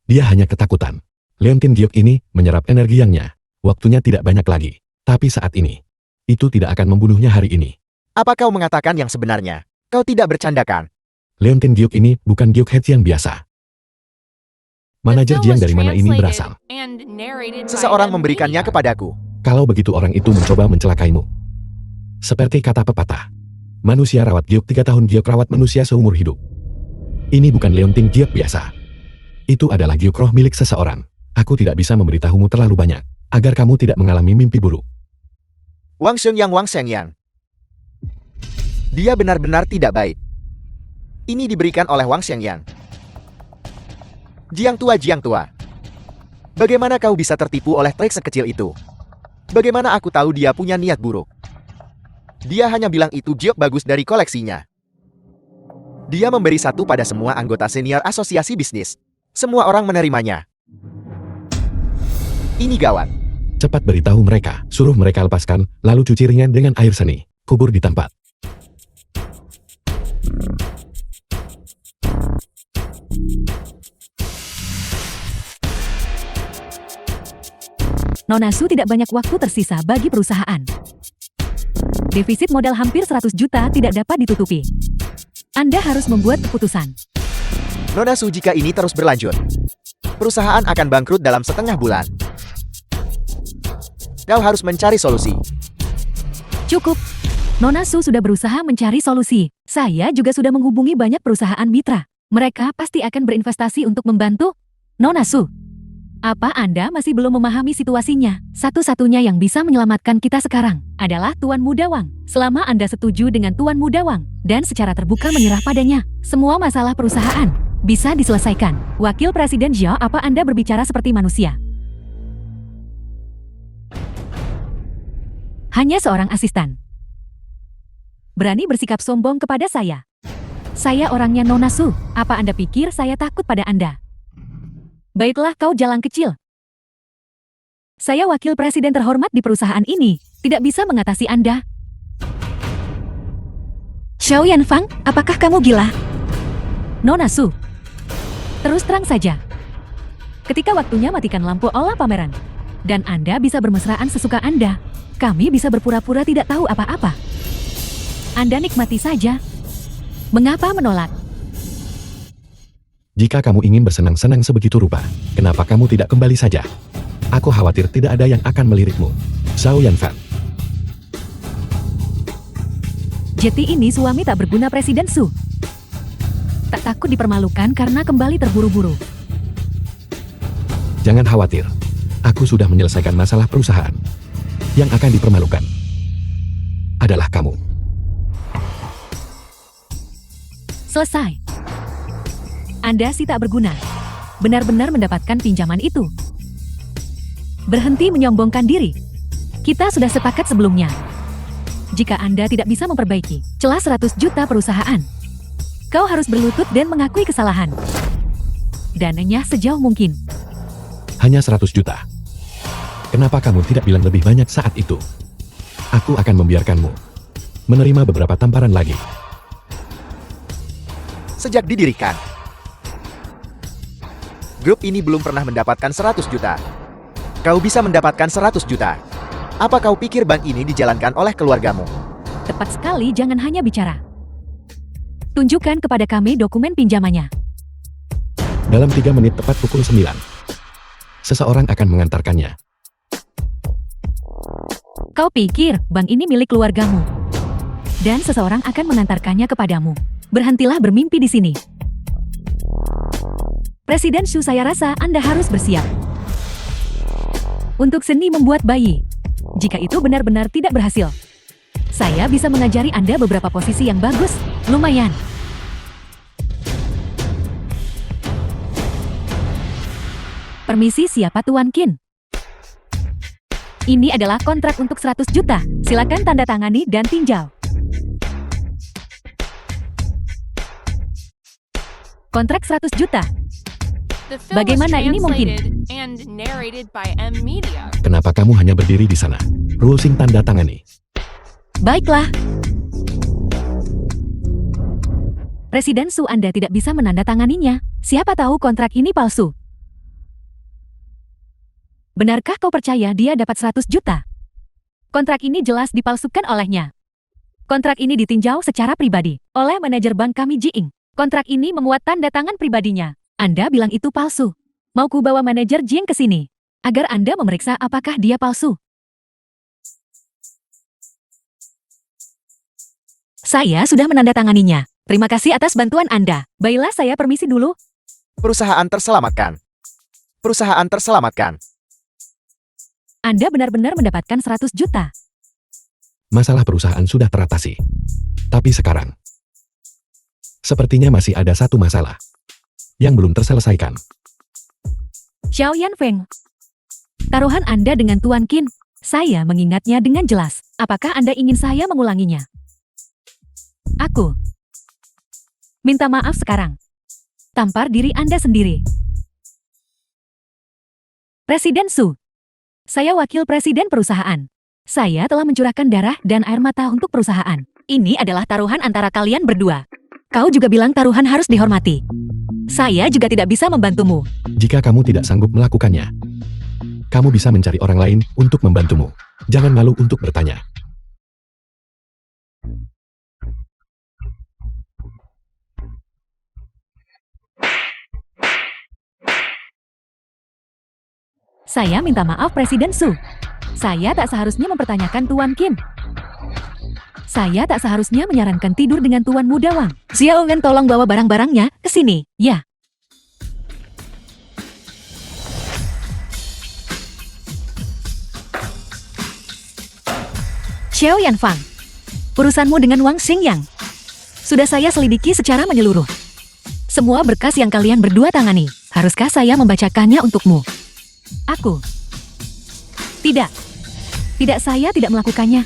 Dia hanya ketakutan. Leontin Giok ini menyerap energi yangnya. Waktunya tidak banyak lagi. Tapi saat ini, itu tidak akan membunuhnya hari ini. Apa kau mengatakan yang sebenarnya? Kau tidak bercandakan. Leontin Giok ini bukan Giok Head yang biasa. Manajer Jiang dari mana ini berasal? Seseorang memberikannya kepadaku. Kalau begitu orang itu mencoba mencelakaimu. Seperti kata pepatah. Manusia rawat Giok 3 tahun, Giok rawat manusia seumur hidup. Ini bukan Leontin Giok biasa. Itu adalah Giok roh milik seseorang. Aku tidak bisa memberitahumu terlalu banyak, agar kamu tidak mengalami mimpi buruk. Wang Xingyang. Dia benar-benar tidak baik. Ini diberikan oleh Wang Xingyang. Jiang Tua. Bagaimana kau bisa tertipu oleh trik sekecil itu? Bagaimana aku tahu dia punya niat buruk? Dia hanya bilang itu Giok bagus dari koleksinya. Dia memberi satu pada semua anggota senior asosiasi bisnis. Semua orang menerimanya. Ini gawat. Cepat beritahu mereka, suruh mereka lepaskan, lalu cuci ringan dengan air seni. Kubur di tempat. Nona Su, tidak banyak waktu tersisa bagi perusahaan. Defisit modal hampir 100 juta tidak dapat ditutupi. Anda harus membuat keputusan. Nona Su, jika ini terus berlanjut, perusahaan akan bangkrut dalam setengah bulan. Kau harus mencari solusi. Cukup. Nona Su sudah berusaha mencari solusi. Saya juga sudah menghubungi banyak perusahaan mitra. Mereka pasti akan berinvestasi untuk membantu. Nona Su, apa Anda masih belum memahami situasinya? Satu-satunya yang bisa menyelamatkan kita sekarang adalah Tuan Muda Wang. Selama Anda setuju dengan Tuan Muda Wang dan secara terbuka menyerah padanya, semua masalah perusahaan bisa diselesaikan. Wakil Presiden Zhao, apa Anda berbicara seperti manusia? Hanya seorang asisten. Berani bersikap sombong kepada saya. Saya orangnya Nona Su. Apa Anda pikir saya takut pada Anda? Baiklah, kau jalang kecil. Saya wakil presiden terhormat di perusahaan ini, tidak bisa mengatasi Anda. Xiao Yanfang, apakah kamu gila? Nona Su, terus terang saja. Ketika waktunya matikan lampu olah pameran. Dan Anda bisa bermesraan sesuka Anda. Kami bisa berpura-pura tidak tahu apa-apa. Anda nikmati saja. Mengapa menolak? Jika kamu ingin bersenang-senang sebegitu rupa, kenapa kamu tidak kembali saja? Aku khawatir tidak ada yang akan melirikmu. Zhao Yanfan. Jeti ini suami tak berguna Presiden Su. Tak takut dipermalukan karena kembali terburu-buru. Jangan khawatir. Aku sudah menyelesaikan masalah perusahaan. Yang akan dipermalukan adalah kamu. Selesai. Anda sih tak berguna. Benar-benar mendapatkan pinjaman itu. Berhenti menyombongkan diri. Kita sudah sepakat sebelumnya. Jika Anda tidak bisa memperbaiki celah 100 juta perusahaan, kau harus berlutut dan mengakui kesalahan. Dananya sejauh mungkin. Hanya 100 juta. Kenapa kamu tidak bilang lebih banyak saat itu? Aku akan membiarkanmu menerima beberapa tamparan lagi. Sejak didirikan, grup ini belum pernah mendapatkan 100 juta. Kau bisa mendapatkan 100 juta. Apa kau pikir bank ini dijalankan oleh keluargamu? Tepat sekali, jangan hanya bicara. Tunjukkan kepada kami dokumen pinjamannya. Dalam 3 menit tepat pukul 9. Seseorang akan mengantarkannya. Kau pikir bank ini milik keluargamu. Dan seseorang akan mengantarkannya kepadamu. Berhentilah bermimpi di sini. Presiden Shu, saya rasa Anda harus bersiap untuk seni membuat bayi. Jika itu benar-benar tidak berhasil, saya bisa mengajari Anda beberapa posisi yang bagus. Lumayan. Permisi, siapa Tuan Qin? Ini adalah kontrak untuk 100 juta. Silakan tanda tangani dan tinjau. Kontrak 100 juta. The film Bagaimana was ini mungkin? translated and narrated by M Media. Kenapa kamu hanya berdiri di sana? Rulsing tanda tangani. Baiklah. Presiden Su, Anda tidak bisa menandatanganinya. Siapa tahu kontrak ini palsu. Benarkah kau percaya dia dapat 100 juta? Kontrak ini jelas dipalsukan olehnya. Kontrak ini ditinjau secara pribadi oleh manajer bank kami Jiing. Kontrak ini memuat tanda tangan pribadinya. Anda bilang itu palsu. Mau ku bawa manajer Jiing ke sini agar Anda memeriksa apakah dia palsu. Saya sudah menandatanganinya. Terima kasih atas bantuan Anda. Baiklah, saya permisi dulu. Perusahaan terselamatkan. Perusahaan terselamatkan. Anda benar-benar mendapatkan 100 juta. Masalah perusahaan sudah teratasi. Tapi sekarang, sepertinya masih ada satu masalah yang belum terselesaikan. Xiao Yanfeng. Taruhan Anda dengan Tuan Qin. Saya mengingatnya dengan jelas. Apakah Anda ingin saya mengulanginya? Aku minta maaf sekarang. Tampar diri Anda sendiri. Presiden Su. Saya wakil presiden perusahaan. Saya telah mencurahkan darah dan air mata untuk perusahaan. Ini adalah taruhan antara kalian berdua. Kau juga bilang taruhan harus dihormati. Saya juga tidak bisa membantumu. Jika kamu tidak sanggup melakukannya, kamu bisa mencari orang lain untuk membantumu. Jangan malu untuk bertanya. Saya minta maaf Presiden Su. Saya tak seharusnya mempertanyakan Tuan Qin. Saya tak seharusnya menyarankan tidur dengan Tuan Muda Wang. Xiao Ngen, tolong bawa barang-barangnya ke sini. Ya. Xiao Yanfang. Urusanmu dengan Wang Xingyang sudah saya selidiki secara menyeluruh. Semua berkas yang kalian berdua tangani, haruskah saya membacakannya untukmu? Aku. Tidak. Tidak, saya tidak melakukannya.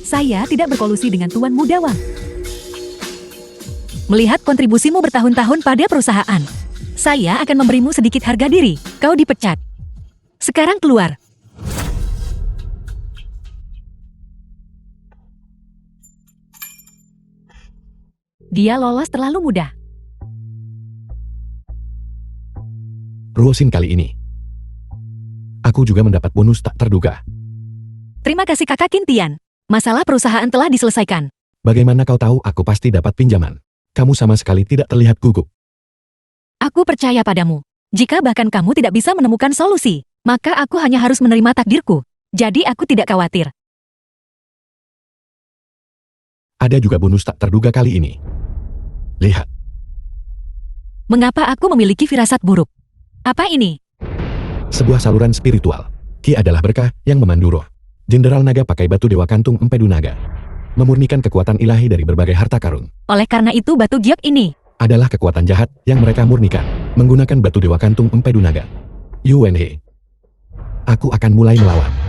Saya tidak berkolusi dengan Tuan Muda Wang. Melihat kontribusimu bertahun-tahun pada perusahaan, saya akan memberimu sedikit harga diri. Kau dipecat. Sekarang keluar. Dia lolos terlalu mudah. Ruosin kali ini. Aku juga mendapat bonus tak terduga. Terima kasih Kakak Qintian. Masalah perusahaan telah diselesaikan. Bagaimana kau tahu aku pasti dapat pinjaman? Kamu sama sekali tidak terlihat gugup. Aku percaya padamu. Jika bahkan kamu tidak bisa menemukan solusi, maka aku hanya harus menerima takdirku. Jadi aku tidak khawatir. Ada juga bonus tak terduga kali ini. Lihat, Mengapa aku memiliki firasat buruk? Apa ini? sebuah saluran spiritual. Ki adalah berkah yang memandu roh. Jenderal Naga pakai batu Dewa Kantung Empedu Naga. Memurnikan kekuatan ilahi dari berbagai harta karun. Oleh karena itu batu giok ini. Adalah kekuatan jahat yang mereka murnikan. Menggunakan batu Dewa Kantung Empedu Naga. Yuanhe. Aku akan mulai melawan.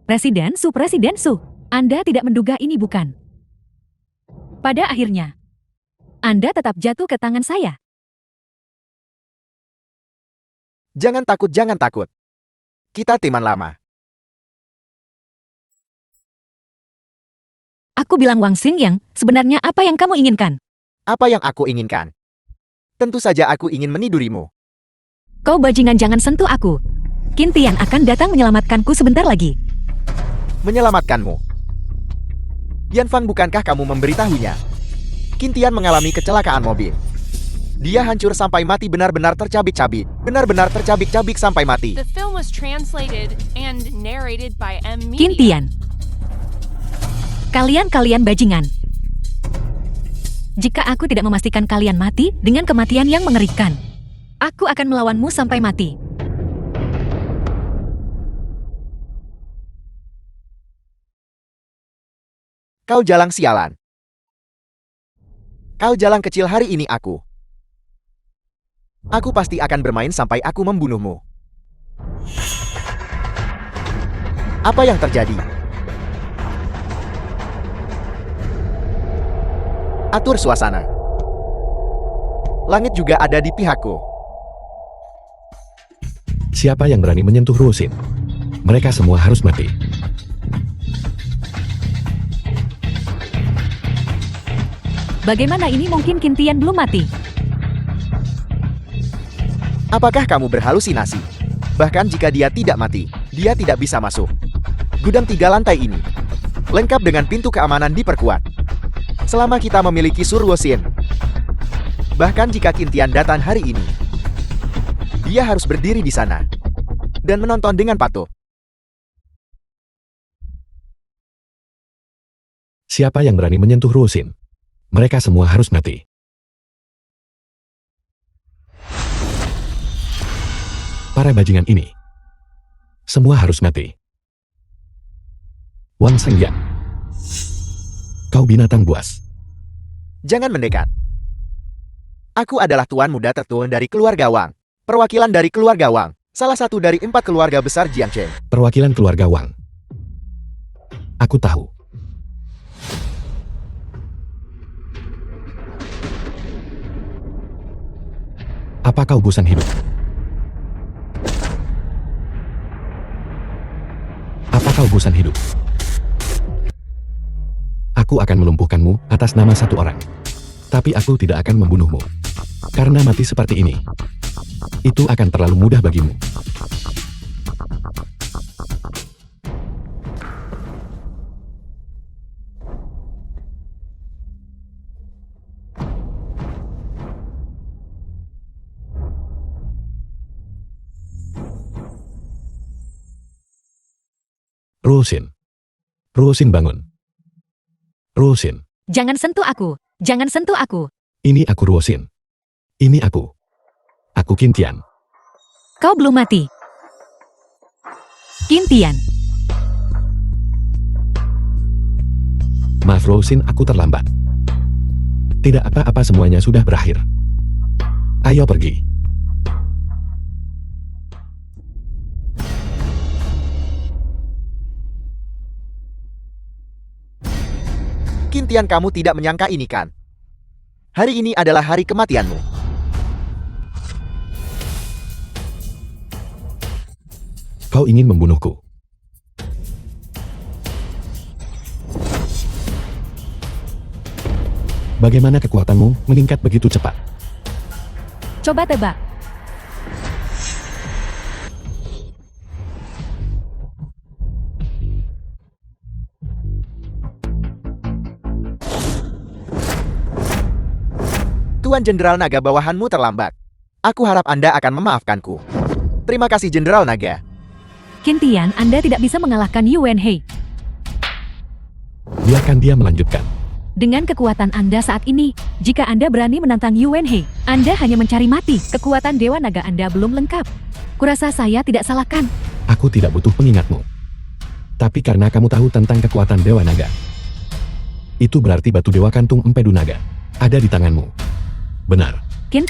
Presiden Su, Anda tidak menduga ini bukan? Pada akhirnya, Anda tetap jatuh ke tangan saya. Jangan takut. Kita teman lama. Aku bilang Wang Xingyang, sebenarnya apa yang kamu inginkan? Apa yang aku inginkan? Tentu saja aku ingin menidurimu. Kau bajingan, jangan sentuh aku. Qintian akan datang menyelamatkanku sebentar lagi. Menyelamatkanmu. Yanfang, bukankah kamu memberitahunya? Qintian mengalami kecelakaan mobil. Dia hancur sampai mati, benar-benar tercabik-cabik. Benar-benar tercabik-cabik sampai mati. The film was translated and narrated by M Media. Qintian. Kalian bajingan. Jika aku tidak memastikan kalian mati dengan kematian yang mengerikan, aku akan melawanmu sampai mati. Kau jalang sialan. Kau jalang kecil, hari ini aku. Aku pasti akan bermain sampai aku membunuhmu. Apa yang terjadi? Atur suasana. Langit juga ada di pihakku. Siapa yang berani menyentuh Ruosin? Mereka semua harus mati. Bagaimana ini mungkin? Qintian belum mati. Apakah kamu berhalusinasi? Bahkan jika dia tidak mati, dia tidak bisa masuk. Gudang 3 lantai ini lengkap dengan pintu keamanan diperkuat. Selama kita memiliki Sur Ruosin. Bahkan jika Qintian datang hari ini, dia harus berdiri di sana dan menonton dengan patuh. Siapa yang berani menyentuh Ruosin? Mereka semua harus mati. Para bajingan ini. Semua harus mati. Wang Xingyang. Kau binatang buas. Jangan mendekat. Aku adalah tuan muda tertua dari keluarga Wang. Perwakilan dari keluarga Wang. Salah satu dari 4 keluarga besar Jiangchen. Perwakilan keluarga Wang. Aku tahu. Apa kau bosan hidup? Apa kau bosan hidup? Aku akan melumpuhkanmu atas nama satu orang. Tapi aku tidak akan membunuhmu. Karena mati seperti ini, itu akan terlalu mudah bagimu. Ruosin. Ruosin, bangun. Ruosin. Jangan sentuh aku. Jangan sentuh aku. Ini aku Ruosin. Ini aku. Aku Qintian. Kau belum mati. Qintian. Maaf Ruosin, aku terlambat. Tidak apa-apa, semuanya sudah berakhir. Ayo pergi. Qintian, kamu tidak menyangka ini kan? Hari ini adalah hari kematianmu. Kau ingin membunuhku. Bagaimana kekuatanmu meningkat begitu cepat? Coba tebak. Tuan Jenderal Naga bawahanmu terlambat. Aku harap Anda akan memaafkanku. Terima kasih Jenderal Naga. Qin, Anda tidak bisa mengalahkan Yuan He. Biarkan dia melanjutkan. Dengan kekuatan Anda saat ini, jika Anda berani menantang Yuan He, Anda hanya mencari mati. Kekuatan Dewa Naga Anda belum lengkap. Kurasa saya tidak salahkan. Aku tidak butuh pengingatmu. Tapi karena kamu tahu tentang kekuatan Dewa Naga, itu berarti batu Dewa Kantung Empedu Naga ada di tanganmu. Benar. Qin,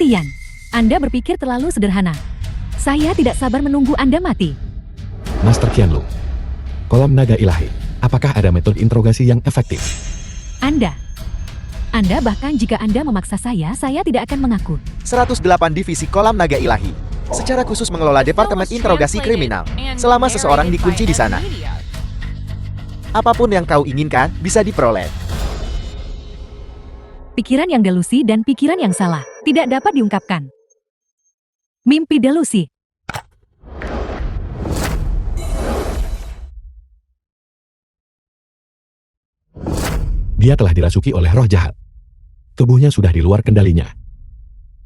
Anda berpikir terlalu sederhana. Saya tidak sabar menunggu Anda mati. Master Qianlu, kolam naga ilahi, apakah ada metode interogasi yang efektif? Anda bahkan jika Anda memaksa saya tidak akan mengaku. 108 Divisi Kolam Naga Ilahi secara khusus mengelola Departemen Interogasi Kriminal selama seseorang dikunci di sana. Apapun yang kau inginkan bisa diperoleh. Pikiran yang delusi dan pikiran yang salah tidak dapat diungkapkan. Mimpi delusi. Dia telah dirasuki oleh roh jahat. Tubuhnya sudah di luar kendalinya.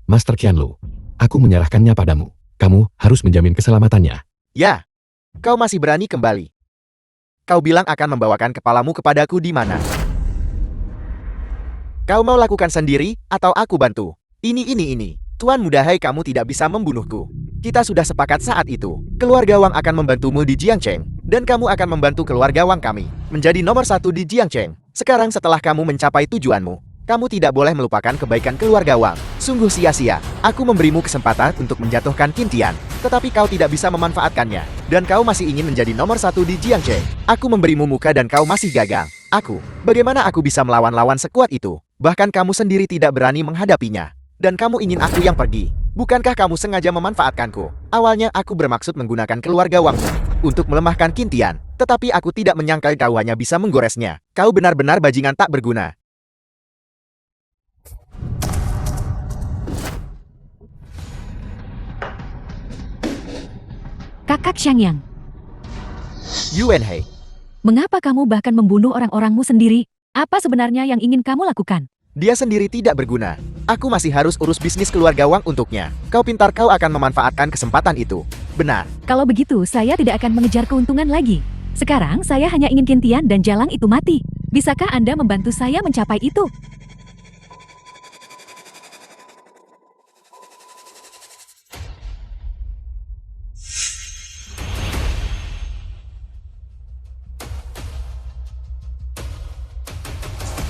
Master Qianlu, aku menyerahkannya padamu. Kamu harus menjamin keselamatannya. Ya, kau masih berani kembali. Kau bilang akan membawakan kepalamu kepadaku di mana? Kau mau lakukan sendiri, atau aku bantu? Ini. Tuan Muda Hai, kamu tidak bisa membunuhku. Kita sudah sepakat saat itu. Keluarga Wang akan membantumu di Jiangcheng. Dan kamu akan membantu keluarga Wang kami menjadi nomor 1 di Jiangcheng. Sekarang setelah kamu mencapai tujuanmu, kamu tidak boleh melupakan kebaikan keluarga Wang. Sungguh sia-sia. Aku memberimu kesempatan untuk menjatuhkan Qin Tian, tetapi kau tidak bisa memanfaatkannya. Dan kau masih ingin menjadi nomor 1 di Jiangcheng. Aku memberimu muka dan kau masih gagal. Bagaimana aku bisa melawan lawan sekuat itu? Bahkan kamu sendiri tidak berani menghadapinya. Dan kamu ingin aku yang pergi. Bukankah kamu sengaja memanfaatkanku? Awalnya aku bermaksud menggunakan keluarga Wang untuk melemahkan Qin Tian. Tetapi aku tidak menyangka kau hanya bisa menggoresnya. Kau benar-benar bajingan tak berguna. Kakak Xiangyang, Yuan He, mengapa kamu bahkan membunuh orang-orangmu sendiri? Apa sebenarnya yang ingin kamu lakukan? dia sendiri tidak berguna. Aku masih harus urus bisnis keluarga Wang untuknya. Kau pintar, kau akan memanfaatkan kesempatan itu. Benar. Kalau begitu, saya tidak akan mengejar keuntungan lagi. Sekarang, saya hanya ingin Qin Tian dan Jalang itu mati. Bisakah Anda membantu saya mencapai itu?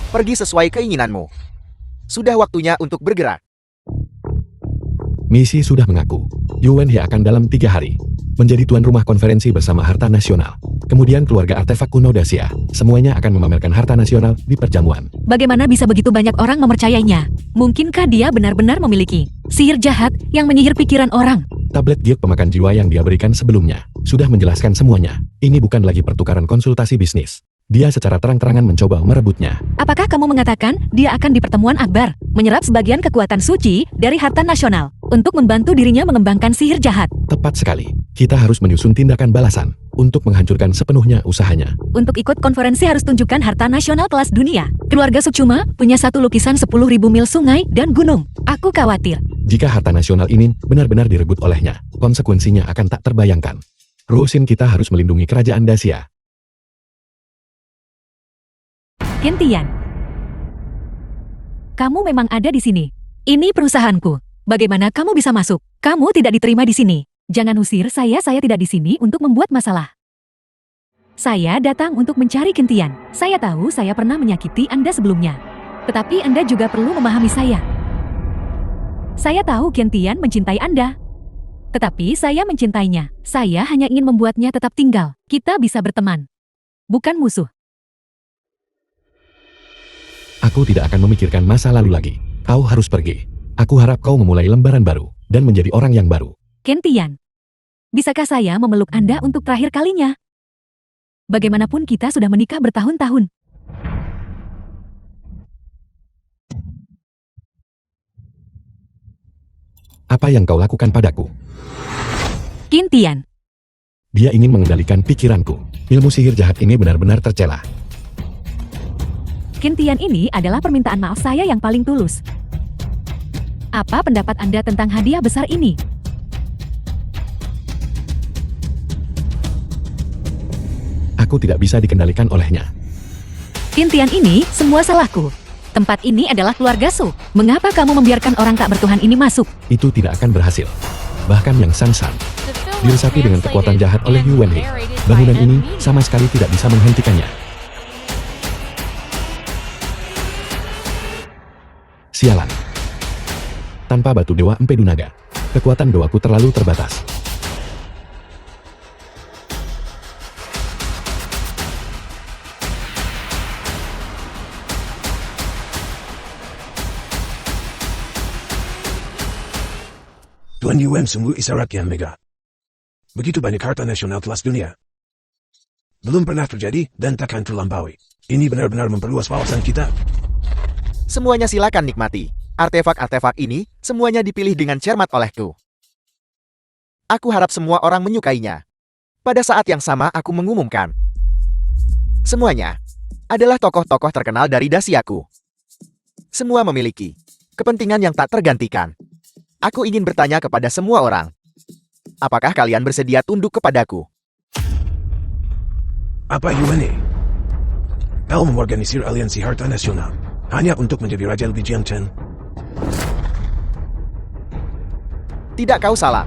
Pergi sesuai keinginanmu. Sudah waktunya untuk bergerak. Misi sudah mengaku. Yuan He akan dalam 3 hari menjadi tuan rumah konferensi bersama harta nasional. Kemudian keluarga artefak kuno Dacia. Semuanya akan memamerkan harta nasional di perjamuan. Bagaimana bisa begitu banyak orang mempercayainya? Mungkinkah dia benar-benar memiliki sihir jahat yang menyihir pikiran orang? Tablet giok pemakan jiwa yang dia berikan sebelumnya sudah menjelaskan semuanya. Ini bukan lagi pertukaran konsultasi bisnis. Dia secara terang-terangan mencoba merebutnya. Apakah kamu mengatakan dia akan di pertemuan akbar menyerap sebagian kekuatan suci dari harta nasional untuk membantu dirinya mengembangkan sihir jahat? Tepat sekali. Kita harus menyusun tindakan balasan untuk menghancurkan sepenuhnya usahanya. Untuk ikut konferensi harus tunjukkan harta nasional kelas dunia. Keluarga Sukcuma punya satu lukisan 10.000 mil sungai dan gunung. Aku khawatir. Jika harta nasional ini benar-benar direbut olehnya, konsekuensinya akan tak terbayangkan. Rusin kita harus melindungi kerajaan Dacia. Qin Tian, kamu memang ada di sini. Ini perusahaanku. Bagaimana kamu bisa masuk? Kamu tidak diterima di sini. Jangan usir saya tidak di sini untuk membuat masalah. Saya datang untuk mencari Qin Tian. Saya tahu saya pernah menyakiti Anda sebelumnya. Tetapi Anda juga perlu memahami saya. Saya tahu Qin Tian mencintai Anda. Tetapi saya mencintainya. Saya hanya ingin membuatnya tetap tinggal. Kita bisa berteman. Bukan musuh. Aku tidak akan memikirkan masa lalu lagi. Kau harus pergi. Aku harap kau memulai lembaran baru dan menjadi orang yang baru. Qin Tian, Bisakah saya memeluk Anda untuk terakhir kalinya? Bagaimanapun kita sudah menikah bertahun-tahun. Apa yang kau lakukan padaku? Qin Tian, Dia ingin mengendalikan pikiranku. Ilmu sihir jahat ini benar-benar tercela. Qin Tian ini adalah permintaan maaf saya yang paling tulus. Apa pendapat Anda tentang hadiah besar ini? Aku tidak bisa dikendalikan olehnya. Qin Tian ini semua salahku. Tempat ini adalah keluarga Su. Mengapa kamu membiarkan orang tak bertuhan ini masuk? Itu tidak akan berhasil. Bahkan Yang Sansan The film was diresapi dengan kekuatan jahat oleh translated Yu Wenhe. and narrated by Bangunan M. ini Media. sama sekali tidak bisa menghentikannya. Sialan. Tanpa batu dewa Empedu Naga, kekuatan doaku terlalu terbatas. Tuan Yuan sungguh isyarat yang mega. Begitu banyak harta nasional kelas dunia. Belum pernah terjadi dan takkan terlampaui. Ini benar-benar memperluas wawasan kita. Semuanya silakan nikmati. Artefak-artefak ini semuanya dipilih dengan cermat olehku. Aku harap semua orang menyukainya. Pada saat yang sama aku mengumumkan. Semuanya adalah tokoh-tokoh terkenal dari dasiaku. Semua memiliki kepentingan yang tak tergantikan. Aku ingin bertanya kepada semua orang. Apakah kalian bersedia tunduk kepadaku? Apa Yuan? Kau mengorganisir aliansi harta nasional hanya untuk menjadi Raja Lijiang Chen. Tidak, kau salah.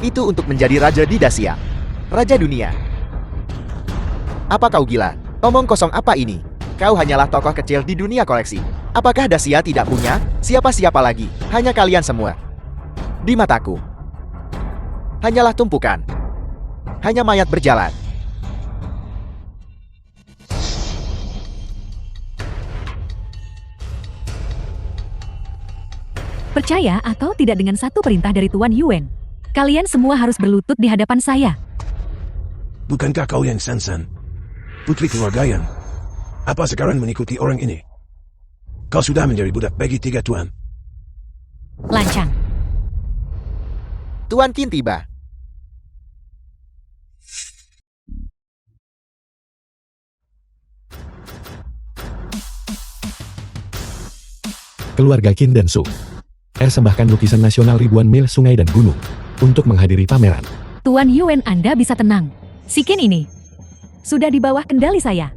Itu untuk menjadi raja di Dacia. Raja dunia. Apa kau gila? Omong kosong apa ini? Kau hanyalah tokoh kecil di dunia koleksi. Apakah Dacia tidak punya siapa-siapa lagi? Hanya kalian semua. Di mataku. Hanyalah tumpukan. Hanya mayat berjalan. Percaya atau tidak dengan satu perintah dari Tuan Yuan, kalian semua harus berlutut di hadapan saya. Bukankah kau Yang Sansan? Putri keluarga Yan. Apa sekarang mengikuti orang ini? Kau sudah menjadi budak bagi 3 tuan. Lancang. Tuan Qin tiba. Keluarga Qin dan Su persembahkan lukisan nasional ribuan mil sungai dan gunung untuk menghadiri pameran. Tuan Yuan, Anda bisa tenang. Si Qin ini sudah di bawah kendali saya.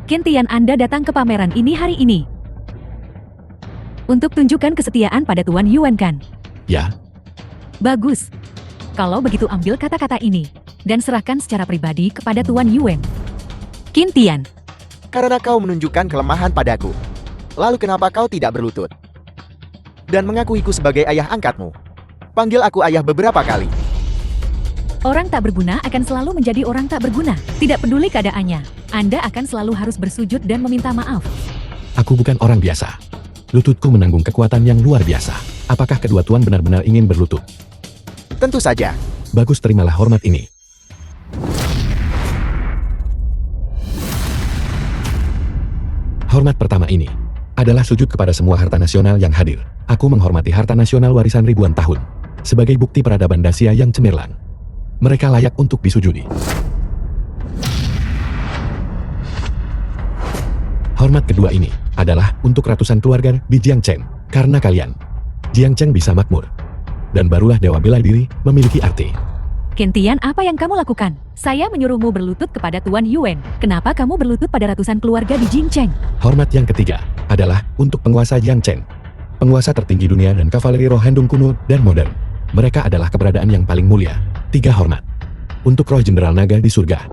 Qin Tian, Anda datang ke pameran ini hari ini untuk tunjukkan kesetiaan pada Tuan Yuan, kan? Ya, Bagus. Kalau begitu ambil kata-kata ini dan serahkan secara pribadi kepada Tuan Yuan. Qin Tian, Karena kau menunjukkan kelemahan padaku. Lalu kenapa kau tidak berlutut? Dan mengakuiku sebagai ayah angkatmu. Panggil aku ayah beberapa kali. orang tak berguna akan selalu menjadi orang tak berguna. Tidak peduli keadaannya, Anda akan selalu harus bersujud dan meminta maaf. aku bukan orang biasa. Lututku menanggung kekuatan yang luar biasa. Apakah kedua tuan benar-benar ingin berlutut? Tentu saja. Bagus, terimalah hormat ini. Hormat pertama ini adalah sujud kepada semua harta nasional yang hadir. Aku menghormati harta nasional warisan ribuan tahun sebagai bukti peradaban Dacia yang cemerlang. Mereka layak untuk disujudi. Hormat kedua ini adalah untuk ratusan keluarga di Jiangcheng. Karena kalian, Jiangcheng bisa makmur. Dan barulah dewa bela diri memiliki arti. Qin Tian, apa yang kamu lakukan? Saya menyuruhmu berlutut kepada Tuan Yuan. Kenapa kamu berlutut pada ratusan keluarga di Jincheng? Hormat yang ketiga adalah untuk penguasa Jiangcheng. Penguasa tertinggi dunia dan kavaleri roh Handong kuno dan modern. Mereka adalah keberadaan yang paling mulia. 3 hormat. Untuk roh Jenderal Naga di surga.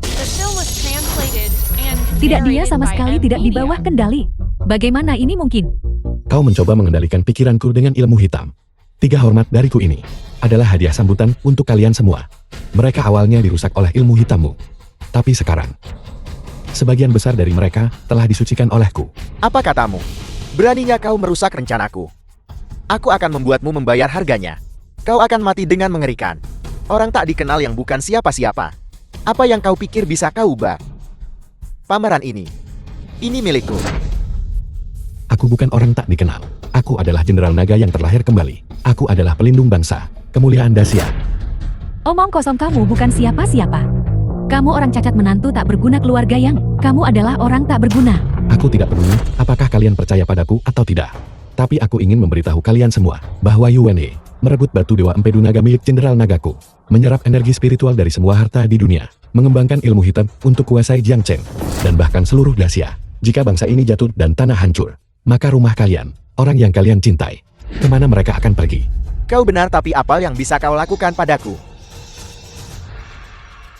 The film was translated and Tidak, dia narrated sama by sekali M. tidak di Media. bawah kendali. Bagaimana ini mungkin? Kau mencoba mengendalikan pikiranku dengan ilmu hitam. 3 hormat dariku ini adalah hadiah sambutan untuk kalian semua. Mereka awalnya dirusak oleh ilmu hitammu. Tapi sekarang, Sebagian besar dari mereka telah disucikan olehku. Apa katamu? Beraninya kau merusak rencanaku. Aku akan membuatmu membayar harganya. Kau akan mati dengan mengerikan. Orang tak dikenal yang bukan siapa-siapa. Apa yang kau pikir bisa kau ubah? Pameran ini milikku. Aku bukan orang tak dikenal. Aku adalah Jenderal Naga yang terlahir kembali. Aku adalah pelindung bangsa. Kemuliaan Dacia. Omong kosong, kamu bukan siapa-siapa. Kamu orang cacat menantu tak berguna keluarga yang. Kamu adalah orang tak berguna. Aku tidak peduli apakah kalian percaya padaku atau tidak. Tapi aku ingin memberitahu kalian semua bahwa Yuan He merebut batu Dewa Empedu Naga milik Jenderal Nagaku, menyerap energi spiritual dari semua harta di dunia, mengembangkan ilmu hitam untuk kuasai Jiangchen, dan bahkan seluruh Dacia. Jika bangsa ini jatuh dan tanah hancur, maka rumah kalian, orang yang kalian cintai, kemana mereka akan pergi? Kau benar, tapi apa yang bisa kau lakukan padaku?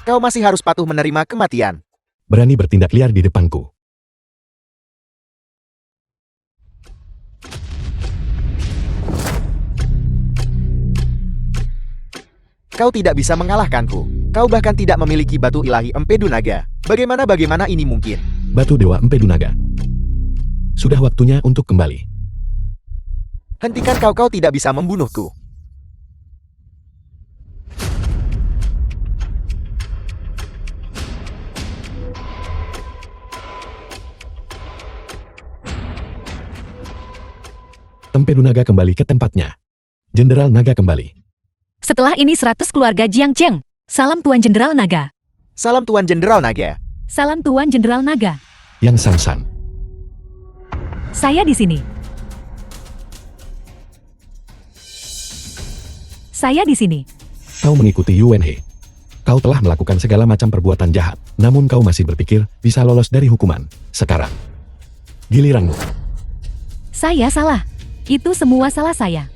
Kau masih harus patuh menerima kematian. Berani bertindak liar di depanku. Kau tidak bisa mengalahkanku. Kau bahkan tidak memiliki batu ilahi Empedu Naga. Bagaimana ini mungkin? Batu Dewa Empedu Naga. Sudah waktunya untuk kembali. Hentikan, kau tidak bisa membunuhku. Empedu Naga kembali ke tempatnya. Jenderal Naga kembali. Setelah ini 100 keluarga Jiangchen. Salam Tuan Jenderal Naga. Salam Tuan Jenderal Naga. Salam Tuan Jenderal Naga. Yang Sansan. Saya di sini. Saya di sini. Kau mengikuti Yuan He. Kau telah melakukan segala macam perbuatan jahat, namun kau masih berpikir bisa lolos dari hukuman. Sekarang, giliranmu. Saya salah. Itu semua salah saya.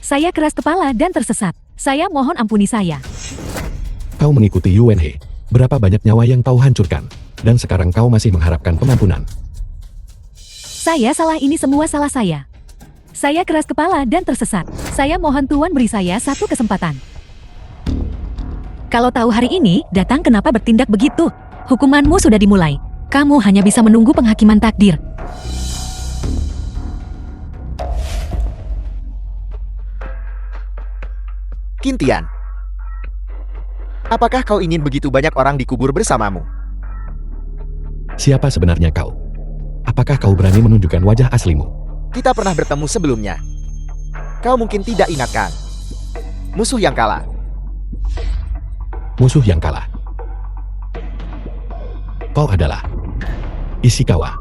Saya keras kepala dan tersesat. Saya mohon ampuni saya. Kau mengikuti Yuan He. Berapa banyak nyawa yang kau hancurkan, dan sekarang kau masih mengharapkan pengampunan. Saya salah, ini semua salah saya. Saya keras kepala dan tersesat. Saya mohon Tuan beri saya satu kesempatan. Kalau tahu hari ini datang, kenapa bertindak begitu? Hukumanmu sudah dimulai. Kamu hanya bisa menunggu penghakiman takdir. Qintian. Apakah kau ingin begitu banyak orang dikubur bersamamu? Siapa sebenarnya kau? Apakah kau berani menunjukkan wajah aslimu? Kita pernah bertemu sebelumnya. Kau mungkin tidak ingatkan. Musuh yang kalah. Musuh yang kalah. Kau adalah Ishikawa.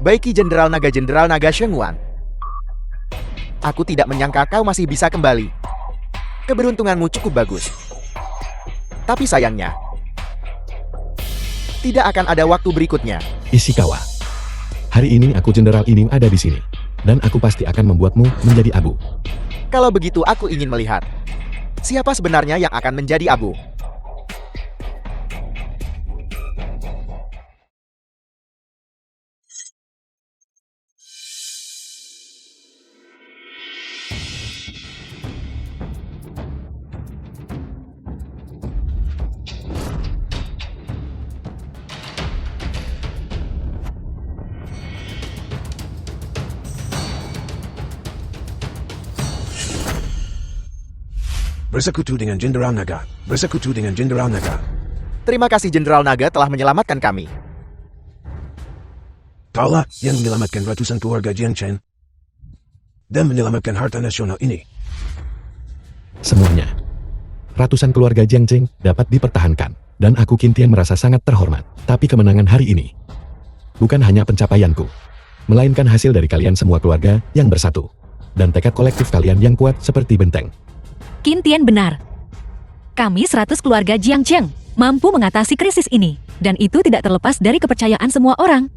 Baiki Jenderal Naga Shengwan. Aku tidak menyangka kau masih bisa kembali. Keberuntunganmu cukup bagus. Tapi sayangnya, tidak akan ada waktu berikutnya. Ishikawa. Hari ini aku Jenderal Ining ada di sini, dan aku pasti akan membuatmu menjadi abu. Kalau begitu aku ingin melihat siapa sebenarnya yang akan menjadi abu. Bersekutu dengan Jenderal Naga. Bersekutu dengan Jenderal Naga. Terima kasih Jenderal Naga telah menyelamatkan kami. Kaulah yang menyelamatkan ratusan keluarga Jiangchen dan menyelamatkan harta nasional ini. Semuanya. Ratusan keluarga Jiangchen dapat dipertahankan, dan aku Qintian merasa sangat terhormat. Tapi kemenangan hari ini bukan hanya pencapaianku, melainkan hasil dari kalian semua keluarga yang bersatu, dan tekad kolektif kalian yang kuat seperti benteng. Qintian benar. Kami 100 keluarga Jiangchen mampu mengatasi krisis ini, dan itu tidak terlepas dari kepercayaan semua orang.